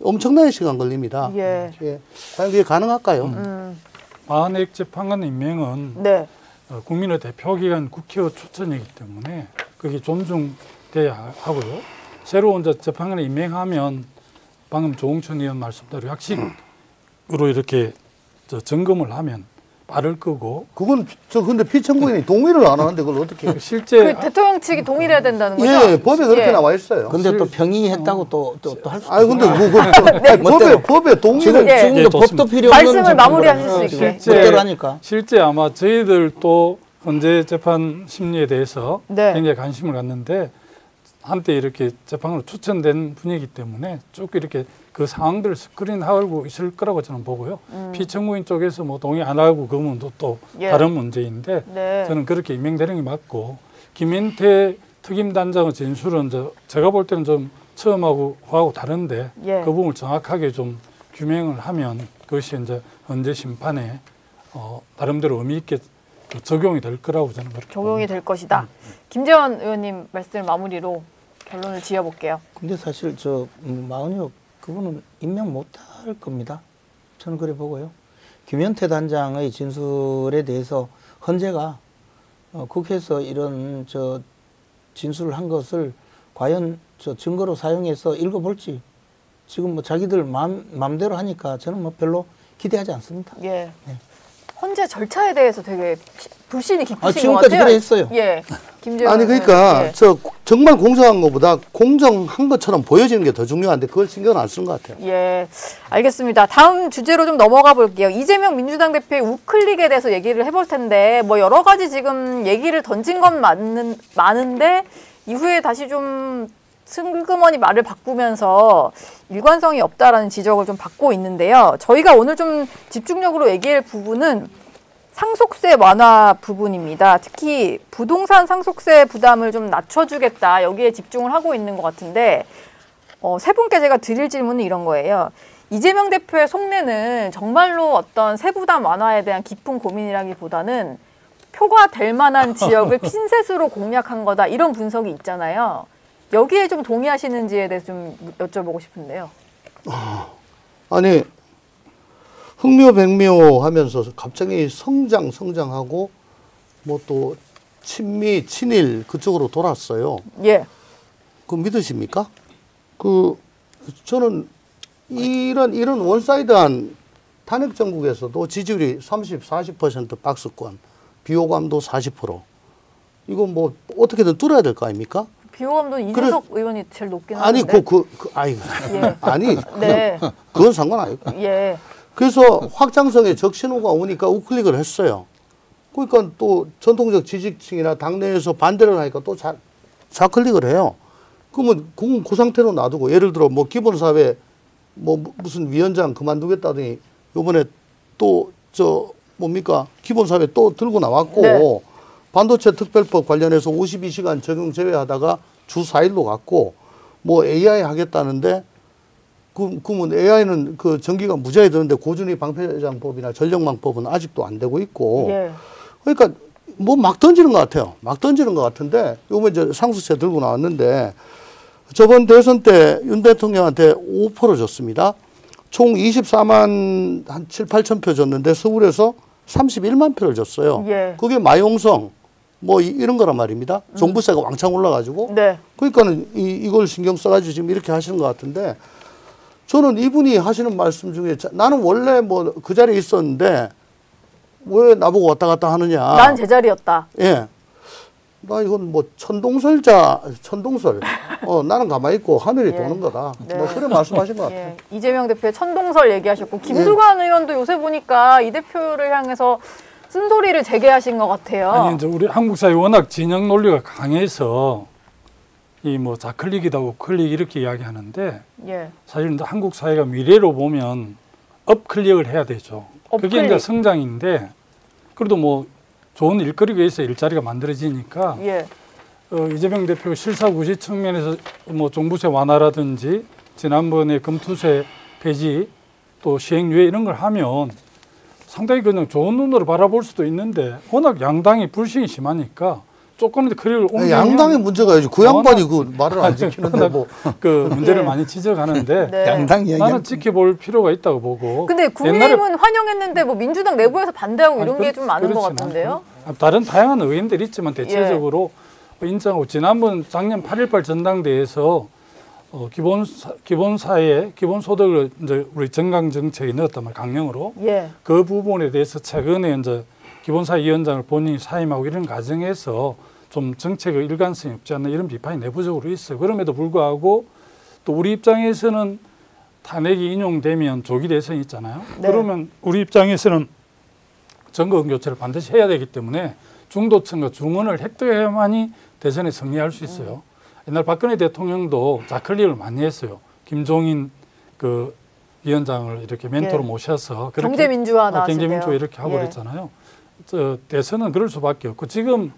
엄청나게 시간 걸립니다. 예. 과연 그게 가능할까요? 만액 재판관 임명은 네. 국민의 대표기관 국회의 추천이기 때문에 그게 존중돼야 하고요. 새로운 재판관을 임명하면 방금 조홍천 의원 말씀대로 약식으로 이렇게 점검을 하면 말을 끄고. 그건 근데 피청구인이 동의를 안 하는데 그걸 어떻게? 실제 대통령 측이 동의를 해야 된다는 거죠? 예, 법에 그렇게 나와 있어요. 근데 또 평의했다고 또 할 수. 아니 근데 법에 동의를 지금도 법도 필요 없는 말씀을 마무리하실 수 있게. 실제 아마 저희들도 헌재 재판 심리에 대해서 굉장히 관심을 갖는데 한때 이렇게 재판으로 추천된 분이기 때문에 쭉 이렇게 그 상황들을 스크린하고 있을 거라고 저는 보고요. 피청구인 쪽에서 뭐 동의 안 하고 그러면 또 다른 문제인데 저는 그렇게 임명되는 게 맞고 김인태 특임단장의 진술은 제가 볼 때는 좀 처음하고 다른데 그 부분을 정확하게 좀 규명을 하면 그것이 이제 헌재 심판에 나름대로 의미 있게 적용이 될 거라고 저는 그렇게 적용이 될 것이다. 김재원 의원님 말씀을 마무리로 결론을 지어볼게요. 근데 사실 마은혁 그분은 임명 못할 겁니다. 저는 그래 보고요. 김현태 단장의 진술에 대해서 헌재가 국회에서 이런 진술을 한 것을 과연 증거로 사용해서 읽어볼지 지금 뭐 자기들 마음대로 하니까 저는 뭐 별로 기대하지 않습니다. 예. 네. 헌재 절차에 대해서 되게 불신이 깊으신 것 같아요. 지금까지 그래 했어요. 예. 김재원 아니 그러니까 정말 공정한 것보다 공정한 것처럼 보여지는 게 더 중요한데 그걸 신경 안 쓰는 것 같아요. 예, 알겠습니다. 다음 주제로 좀 넘어가 볼게요. 이재명 민주당 대표의 우클릭에 대해서 얘기를 해볼 텐데 뭐 여러 가지 지금 얘기를 던진 건 많은데 이후에 다시 좀 슬그머니 말을 바꾸면서 일관성이 없다라는 지적을 좀 받고 있는데요. 저희가 오늘 좀 집중적으로 얘기할 부분은 상속세 완화 부분입니다. 특히 부동산 상속세 부담을 좀 낮춰주겠다. 여기에 집중을 하고 있는 것 같은데 세 분께 제가 드릴 질문은 이런 거예요. 이재명 대표의 속내는 정말로 어떤 세부담 완화에 대한 깊은 고민이라기보다는 표가 될 만한 지역을 핀셋으로 공략한 거다. 이런 분석이 있잖아요. 여기에 좀 동의하시는지에 대해서 좀 여쭤보고 싶은데요. 아니 흥묘백묘 하면서 갑자기 성장하고 뭐 또 친미 친일 그쪽으로 돌았어요. 예. 그 믿으십니까? 저는 이런 원사이드한 탄핵 정국에서도 지지율이 40% 박스권, 비호감도 40%. 이거 뭐 어떻게든 뚫어야 될 거 아닙니까? 비호감도 이준석 의원이 제일 높긴 하는데. 아니 네. 그건 상관 아니고. 예. 그래서 확장성에 적신호가 오니까 우클릭을 했어요. 그러니까 또 전통적 지지층이나 당내에서 반대를 하니까 또 좌클릭을 해요. 그러면 그 상태로 놔두고 예를 들어 뭐 기본사회 뭐 무슨 위원장 그만두겠다더니 요번에 또 뭡니까 기본사회 또 들고 나왔고 반도체 특별법 관련해서 52시간 적용 제외하다가 주 4일로 갔고 뭐 AI 하겠다는데 그러면 AI는 그 전기가 무지하게 드는데 고준위 방패장법이나 전력망법은 아직도 안 되고 있고 그러니까 뭐 막 던지는 것 같아요. 막 던지는 것 같은데 요번 이제 상속세 들고 나왔는데 저번 대선 때 윤 대통령한테 5% 줬습니다. 총 24만 한 7, 8천 표 줬는데 서울에서 31만 표를 줬어요. 그게 마용성 뭐 이런 거란 말입니다. 종부세가 왕창 올라가지고. 그러니까는 이걸 신경 써가지고 지금 이렇게 하시는 것 같은데 저는 이분이 하시는 말씀 중에 나는 원래 뭐 그 자리에 있었는데 왜 나보고 왔다 갔다 하느냐. 난 제자리였다. 예. 나 이건 뭐 천동설. 나는 가만히 있고 하늘이 도는 거다. 뭐 그런 말씀하신 것 같아요. 이재명 대표의 천동설 얘기하셨고 김두관 의원도 요새 보니까 이 대표를 향해서 쓴소리를 재개하신 것 같아요. 아니 이제 우리 한국 사회 워낙 진영 논리가 강해서 이 뭐 좌클릭이다 우클릭 이렇게 이야기하는데 사실 한국 사회가 미래로 보면 업클릭을 해야 되죠. 그게 이제 성장인데 그래도 뭐 좋은 일거리가 있어야 일자리가 만들어지니까 예. 이재명 대표가 실사구시 측면에서 뭐 종부세 완화라든지 지난번에 금투세 폐지 또 시행유예 이런 걸 하면 상당히 그냥 좋은 눈으로 바라볼 수도 있는데 워낙 양당이 불신이 심하니까 조금 더 거리를 옮기면 양당의 문제가 아니지 그 양반이 그 말을 안 지키는데 뭐 그 문제를 많이 지적하는데 네. 양당 나는 지켜볼 필요가 있다고 보고. 근데 국민의힘은 환영했는데 뭐 민주당 내부에서 반대하고 이런 게 좀 많은 것 같은데요? 다른 다양한 의견들이 있지만 대체적으로 인정하고 지난번 작년 8.18 전당대회에서 기본사회, 기본소득을 이제 우리 정강 정책에 넣었단 말이에요. 강령으로. 예. 그 부분에 대해서 최근에 이제 기본사위원장을 본인이 사임하고 이런 과정에서 좀 정책의 일관성이 없지 않나 이런 비판이 내부적으로 있어요. 그럼에도 불구하고 또 우리 입장에서는 탄핵이 인용되면 조기 대선이 있잖아요. 네. 그러면 우리 입장에서는 정권 교체를 반드시 해야 되기 때문에 중도층과 중원을 획득해야만이 대선에 승리할 수 있어요. 옛날 박근혜 대통령도 자클릭을 많이 했어요. 김종인 그 위원장을 이렇게 멘토로 모셔서 그렇게 경제민주화 나왔을 경제민주화 이렇게 하고 그랬잖아요. 대선은 그럴 수밖에 없고 지금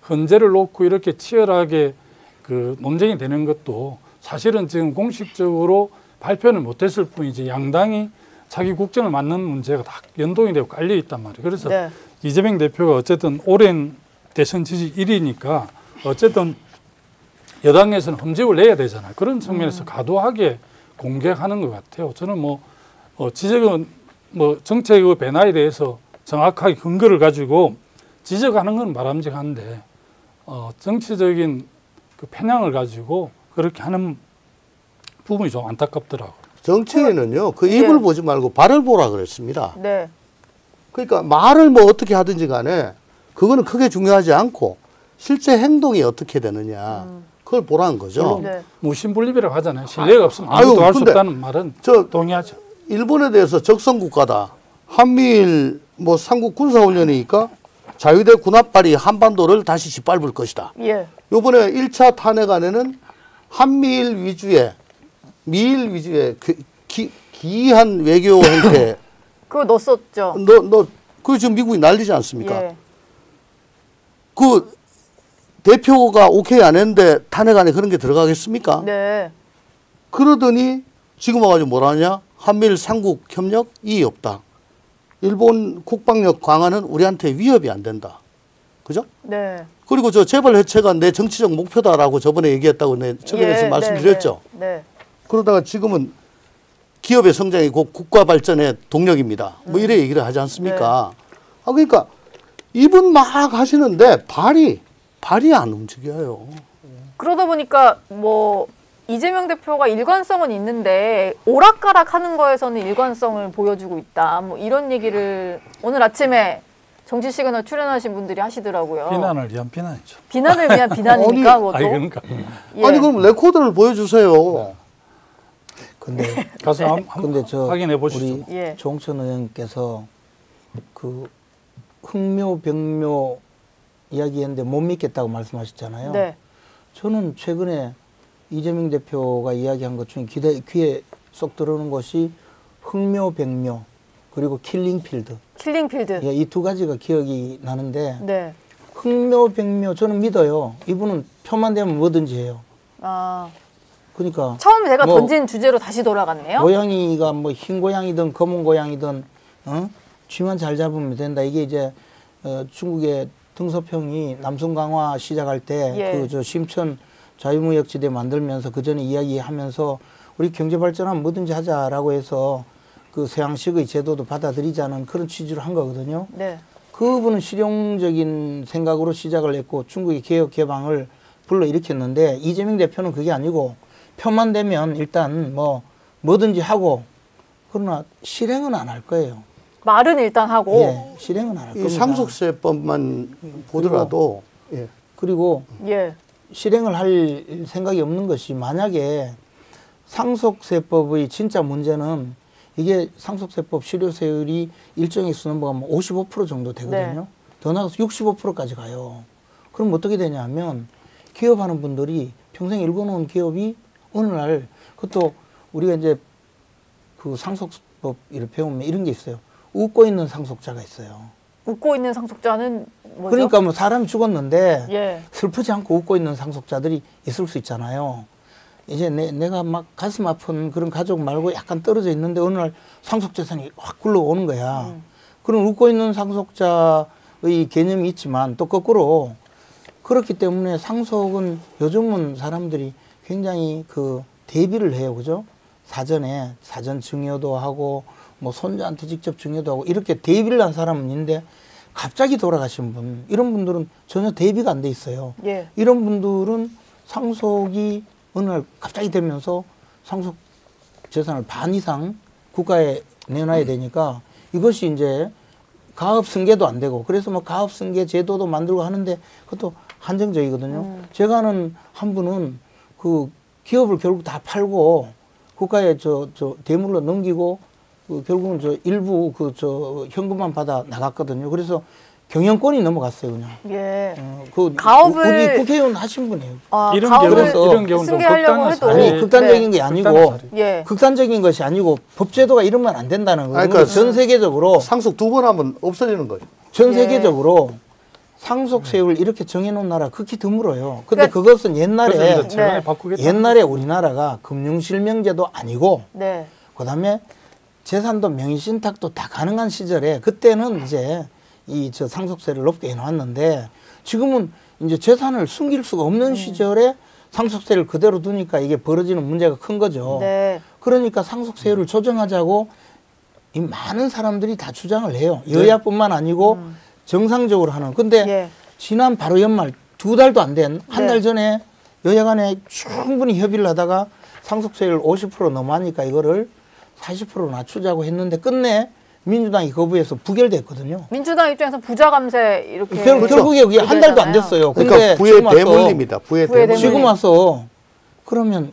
헌재를 놓고 이렇게 치열하게 그 논쟁이 되는 것도 사실은 지금 공식적으로 발표는 못했을 뿐이지 양당이 자기 국정을 맡는 문제가 다 연동이 되고 깔려 있단 말이에요. 그래서 이재명 대표가 어쨌든 오랜 대선 지지 1위니까 어쨌든 여당에서는 험지를 내야 되잖아요. 그런 측면에서 과도하게 공격하는 것 같아요. 저는 지적은 정책의 변화에 대해서 정확하게 근거를 가지고 지적하는 건 바람직한데 정치적인 그 편향을 가지고 그렇게 하는 부분이 좀 안타깝더라고요. 정치인은요, 그 입을 보지 말고 발을 보라 그랬습니다. 네. 그러니까 말을 뭐 어떻게 하든지 간에 그거는 크게 중요하지 않고 실제 행동이 어떻게 되느냐 그걸 보라는 거죠. 네. 무신분립이라고 하잖아요. 신뢰가 없으면 아무것도 할 수 없다는 말은 동의하죠. 일본에 대해서 적성국가다. 한미일 뭐 삼국 군사훈련이니까 자유대 군합발이 한반도를 다시 짓밟을 것이다. 예. 요번에 1차 탄핵 안에는 한미일 위주의 미일 위주의 기이한 외교 행태. 그거 넣었었죠. 그 지금 미국이 난리지 않습니까? 예. 그 대표가 오케이 안 했는데 탄핵 안에 그런 게 들어가겠습니까? 네. 그러더니 지금 와가지고 뭐라 하냐? 한미일 삼국 협력 이의 없다. 일본 국방력 강화는 우리한테 위협이 안 된다. 그죠? 네. 그리고 저 재벌 해체가 내 정치적 목표다라고 저번에 얘기했다고 내 최근에서 말씀드렸죠. 네. 그러다가 지금은 기업의 성장이 곧 국가 발전의 동력입니다. 뭐 이래 얘기를 하지 않습니까? 그러니까 입은 막 하시는데 발이 안 움직여요. 그러다 보니까 뭐 이재명 대표가 일관성은 있는데 오락가락 하는 거에서는 일관성을 보여주고 있다. 뭐 이런 얘기를 오늘 아침에 정치 시그널 출연하신 분들이 하시더라고요. 비난을 위한 비난이죠. 비난을 위한 비난입니까? 그것도? 그러니까. 아니 그럼 레코드를 보여주세요. 근데 가서 근데 확인해 보시죠. 우리 조홍천 의원께서 그 흥묘 병묘 이야기했는데 못 믿겠다고 말씀하셨잖아요. 네. 저는 최근에 이재명 대표가 이야기한 것 중에 귀에 쏙 들어오는 것이 흥묘 병묘 그리고 킬링필드. 킬링필드. 이 두 가지가 기억이 나는데 네. 흥묘 병묘 저는 믿어요. 이분은 표만 되면 뭐든지 해요. 아. 그러니까 처음 제가 던진 주제로 다시 돌아갔네요. 고양이가 뭐 흰 고양이든 검은 고양이든 쥐만 잘 잡으면 된다. 이게 이제 중국의 등소평이 남송 강화 시작할 때 그 저 심천 자유무역지대 만들면서 그 전에 이야기하면서 우리 경제 발전하면 뭐든지 하자라고 해서 그 서양식의 제도도 받아들이자는 그런 취지로 한 거거든요. 네. 그분은 실용적인 생각으로 시작을 했고 중국의 개혁 개방을 불러일으켰는데 이재명 대표는 그게 아니고 표만 되면 일단 뭐든지 하고 그러나 실행은 안 할 거예요. 말은 일단 하고 실행은 안 할 겁니다. 이 상속세법만 보더라도 그리고 실행을 할 생각이 없는 것이 만약에 상속세법의 진짜 문제는 이게 상속세법 실효세율이 일정액 수 넘어가면 55% 정도 되거든요. 네. 더 나가서 65%까지 가요. 그럼 어떻게 되냐 하면 기업하는 분들이 평생 일궈놓은 기업이 어느 날 그것도 우리가 이제 그 상속법 이를 배우면 이런 게 있어요. 웃고 있는 상속자가 있어요. 웃고 있는 상속자는 뭐죠? 그러니까 뭐 사람이 죽었는데 예. 슬프지 않고 웃고 있는 상속자들이 있을 수 있잖아요. 이제 내가 막 가슴 아픈 그런 가족 말고 약간 떨어져 있는데 어느 날 상속 재산이 확 굴러오는 거야. 그럼 웃고 있는 상속자의 개념이 있지만 또 거꾸로 그렇기 때문에 상속은 요즘은 사람들이 굉장히 그 대비를 해요. 그죠? 사전에 사전 증여도 하고 뭐 손자한테 직접 증여도 하고 이렇게 대비를 한 사람은 있는데 갑자기 돌아가신 분 이런 분들은 전혀 대비가 안 돼 있어요. 예. 이런 분들은 상속이 어느 날 갑자기 되면서 상속 재산을 반 이상 국가에 내놔야 되니까 이것이 이제 가업 승계도 안 되고 그래서 뭐 가업 승계 제도도 만들고 하는데 그것도 한정적이거든요. 제가 아는 한 분은 그 기업을 결국 다 팔고 국가에 저 대물로 넘기고 그 결국은 저 일부 저 현금만 받아 나갔거든요. 그래서 경영권이 넘어갔어요, 그냥. 예. 그 가업을 우리 국회의원 하신 분이에요. 이런 경우는 좀 승계하려고 해도 아니 극단적인 게 아니고 예. 극단적인 것이 아니고 법제도가 이러면 안 된다는 거예요. 그러니까 전 세계적으로 상속 2번 하면 없어지는 거죠. 전 예. 세계적으로 상속세율 이렇게 정해놓은 나라 극히 드물어요. 근데 그것은 옛날에 우리나라가 금융실명제도 아니고 네. 그다음에 재산도 명의신탁도 다 가능한 시절에 그때는 이제 이 저 상속세를 높게 해놨는데 지금은 이제 재산을 숨길 수가 없는 시절에 상속세를 그대로 두니까 이게 벌어지는 문제가 큰 거죠. 네. 그러니까 상속세율을 조정하자고 이 많은 사람들이 다 주장을 해요. 여야뿐만 아니고 정상적으로 하는. 근데 예. 지난 바로 연말 2달도 안 된 한 달 네. 전에 여야 간에 충분히 협의를 하다가 상속세율 50% 넘어가니까 이거를 40% 낮추자고 했는데 끝내 민주당이 거부해서 부결됐거든요. 민주당 입장에서 부자 감세 이렇게 결국에 그게 한 달도 안 됐어요. 근데 그러니까 부의 대물림이다. 부의 대물림. 지금 와서 그러면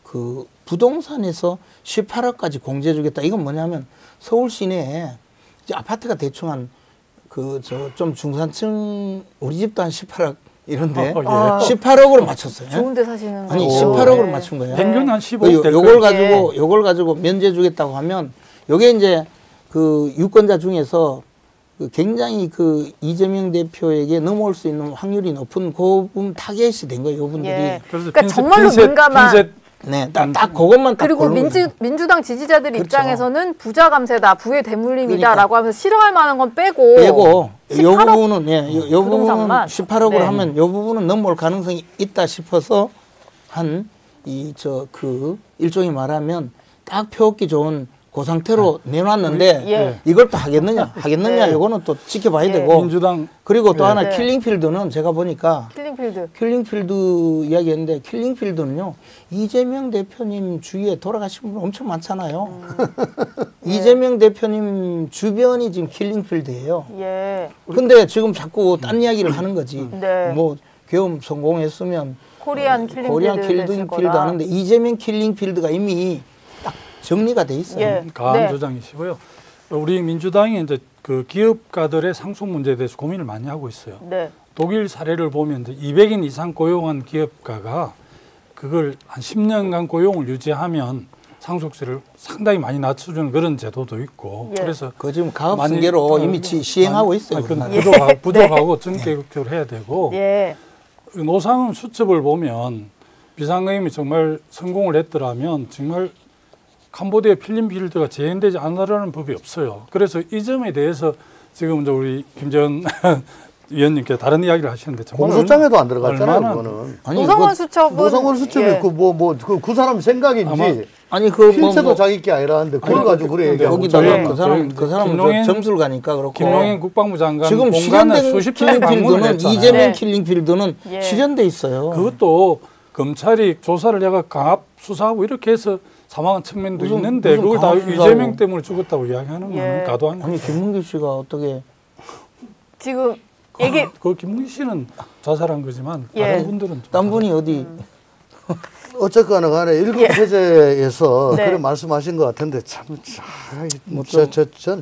그 부동산에서 18억까지 공제해주겠다. 이건 뭐냐면 서울 시내에 이제 아파트가 대충 한 좀 중산층 우리 집도 한 18억 이런데 18억으로 맞췄어요. 좋은데 사시는 아니 거. 18억으로 맞춘 거예요. 평균 한 15억 요걸 가지고 면제 주겠다고 하면 요게 이제 그 유권자 중에서 굉장히 그 이재명 대표에게 넘어올 수 있는 확률이 높은 고분 타겟이 된 거예요, 요분들이. 예. 그러니까 정말로 민감한. 네, 딱 그것만 딱 그리고 민주당 지지자들 그렇죠. 입장에서는 부자 감세다, 부의 대물림이다라고 하면서 싫어할 만한 건 빼고 요 부분은 요 부분은 18억으로 네. 하면 요 부분은 넘어올 가능성이 있다 싶어서 한 일종의 말하면 딱 표얻기 좋은 그 상태로 내놨는데 이걸 또 하겠느냐 네. 이거는 또 지켜봐야 되고 민주당 그리고 또 하나 킬링필드는 제가 보니까 킬링필드 이야기했는데 킬링필드는요 이재명 대표님 주위에 돌아가신 분 엄청 많잖아요. 이재명 대표님 주변이 지금 킬링필드예요. 근데 지금 자꾸 딴 이야기를 하는 거지. 뭐 계엄 성공했으면 코리안 킬링필드 하는데 이재명 킬링필드가 이미 정리가 돼 있어요. 강한 주장이시고요. 우리 민주당이 이제 그 기업가들의 상속 문제에 대해서 고민을 많이 하고 있어요. 독일 사례를 보면 이제 200인 이상 고용한 기업가가 그걸 한 10년간 고용을 유지하면 상속세를 상당히 많이 낮춰주는 그런 제도도 있고 그래서 그 지금 가업 승계로 이미 시행하고 있어요. 부족하고 정계급격을 해야 되고 노상훈 수첩을 보면 비상계엄이 정말 성공을 했더라면 정말 캄보디아 필름필드가 재현되지 않으라는 법이 없어요. 그래서 이 점에 대해서 지금 이제 우리 김재원 위원님께 다른 이야기를 하시는데 공소장에도 안 들어갔잖아요. 그거는. 노상훈 수첩은 노상훈 수첩이 그 사람 생각인지 아니 그 필체도 자기 게 아니라는데 그걸 가지고 그래 얘기하고 거기다가 그 사람은 점수를 가니까 그렇고 김용인 국방부 장관 지금 실현된 킬링필드는 이재명 킬링필드는 실현돼 있어요. 그것도 검찰이 조사를 해가 강압 수사하고 이렇게 해서 사망한 측면도 있는데 그걸 다 이재명 때문에 죽었다고 이야기하는 건 과도한 거죠. 아니 김문기 씨가 어떻게 지금 그 김문기 씨는 자살한 거지만 다른 분들은 딴 분이 어디 어쨌거나 간에 일곱 예. 체제에서 네. 그런 말씀하신 것 같은데 참,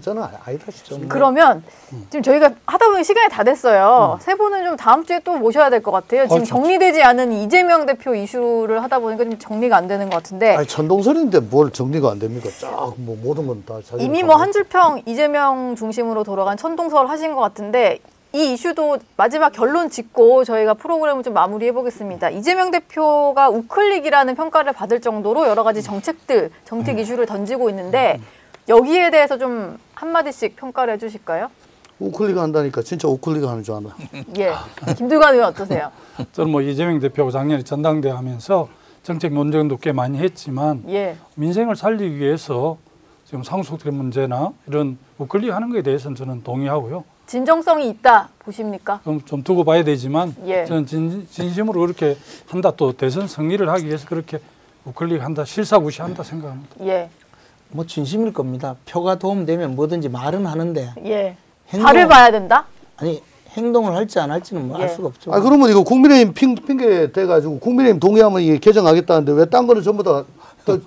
저는 아니다 싶습니다. 그러면 지금 저희가 하다 보니 시간이 다 됐어요. 세 분은 좀 다음 주에 또 모셔야 될 것 같아요. 지금 정리되지 않은 이재명 대표 이슈를 하다 보니까 좀 정리가 안 되는 것 같은데. 아니, 천동설인데 뭘 정리가 안 됩니까? 쫙 뭐 모든 건 다 이미 뭐 한 줄평 이재명 중심으로 돌아간 천동설 하신 것 같은데 이 이슈도 마지막 결론 짓고 저희가 프로그램을 좀 마무리해 보겠습니다. 이재명 대표가 우클릭이라는 평가를 받을 정도로 여러 가지 정책들, 정책 이슈를 던지고 있는데 여기에 대해서 좀 한마디씩 평가를 해주실까요? 우클릭 한다니까 진짜 우클릭 하는 줄 아나. 예, 김두관 의원 어떠세요? 저는 뭐 이재명 대표가 작년에 전당대 하면서 정책 논쟁도 꽤 많이 했지만 예. 민생을 살리기 위해서 지금 상속된 문제나 이런 우클릭 하는 것에 대해서는 저는 동의하고요. 진정성이 있다 보십니까? 좀 두고 봐야 되지만 예. 저는 진심으로 그렇게 한다. 또 대선 승리를 하기 위해서 그렇게 우클릭 한다, 실사구시한다 생각합니다. 예. 뭐 진심일 겁니다. 표가 도움되면 뭐든지 말은 하는데 예. 발을 봐야 된다? 아니 행동을 할지 안 할지는 뭐 알 예. 수가 없죠. 아 그러면 이거 국민의힘 핑계 대가지고 국민의힘 동의하면 이게 개정하겠다는데 왜 딴 거는 전부 다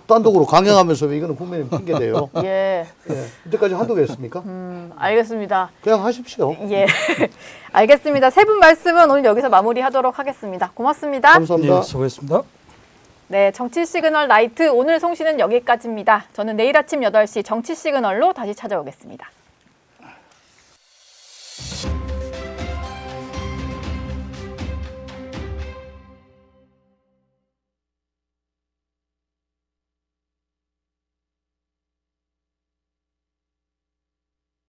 단독으로 강행하면서 왜 이거는 국민의힘 핑계 대요? 예. 예. 이때까지 한두 개였습니까? 알겠습니다. 그냥 하십시오. 예. 알겠습니다. 세 분 말씀은 오늘 여기서 마무리하도록 하겠습니다. 고맙습니다. 감사합니다. 예, 수고했습니다. 네, 정치 시그널 나이트 오늘 송신은 여기까지입니다. 저는 내일 아침 8시 정치 시그널로 다시 찾아오겠습니다.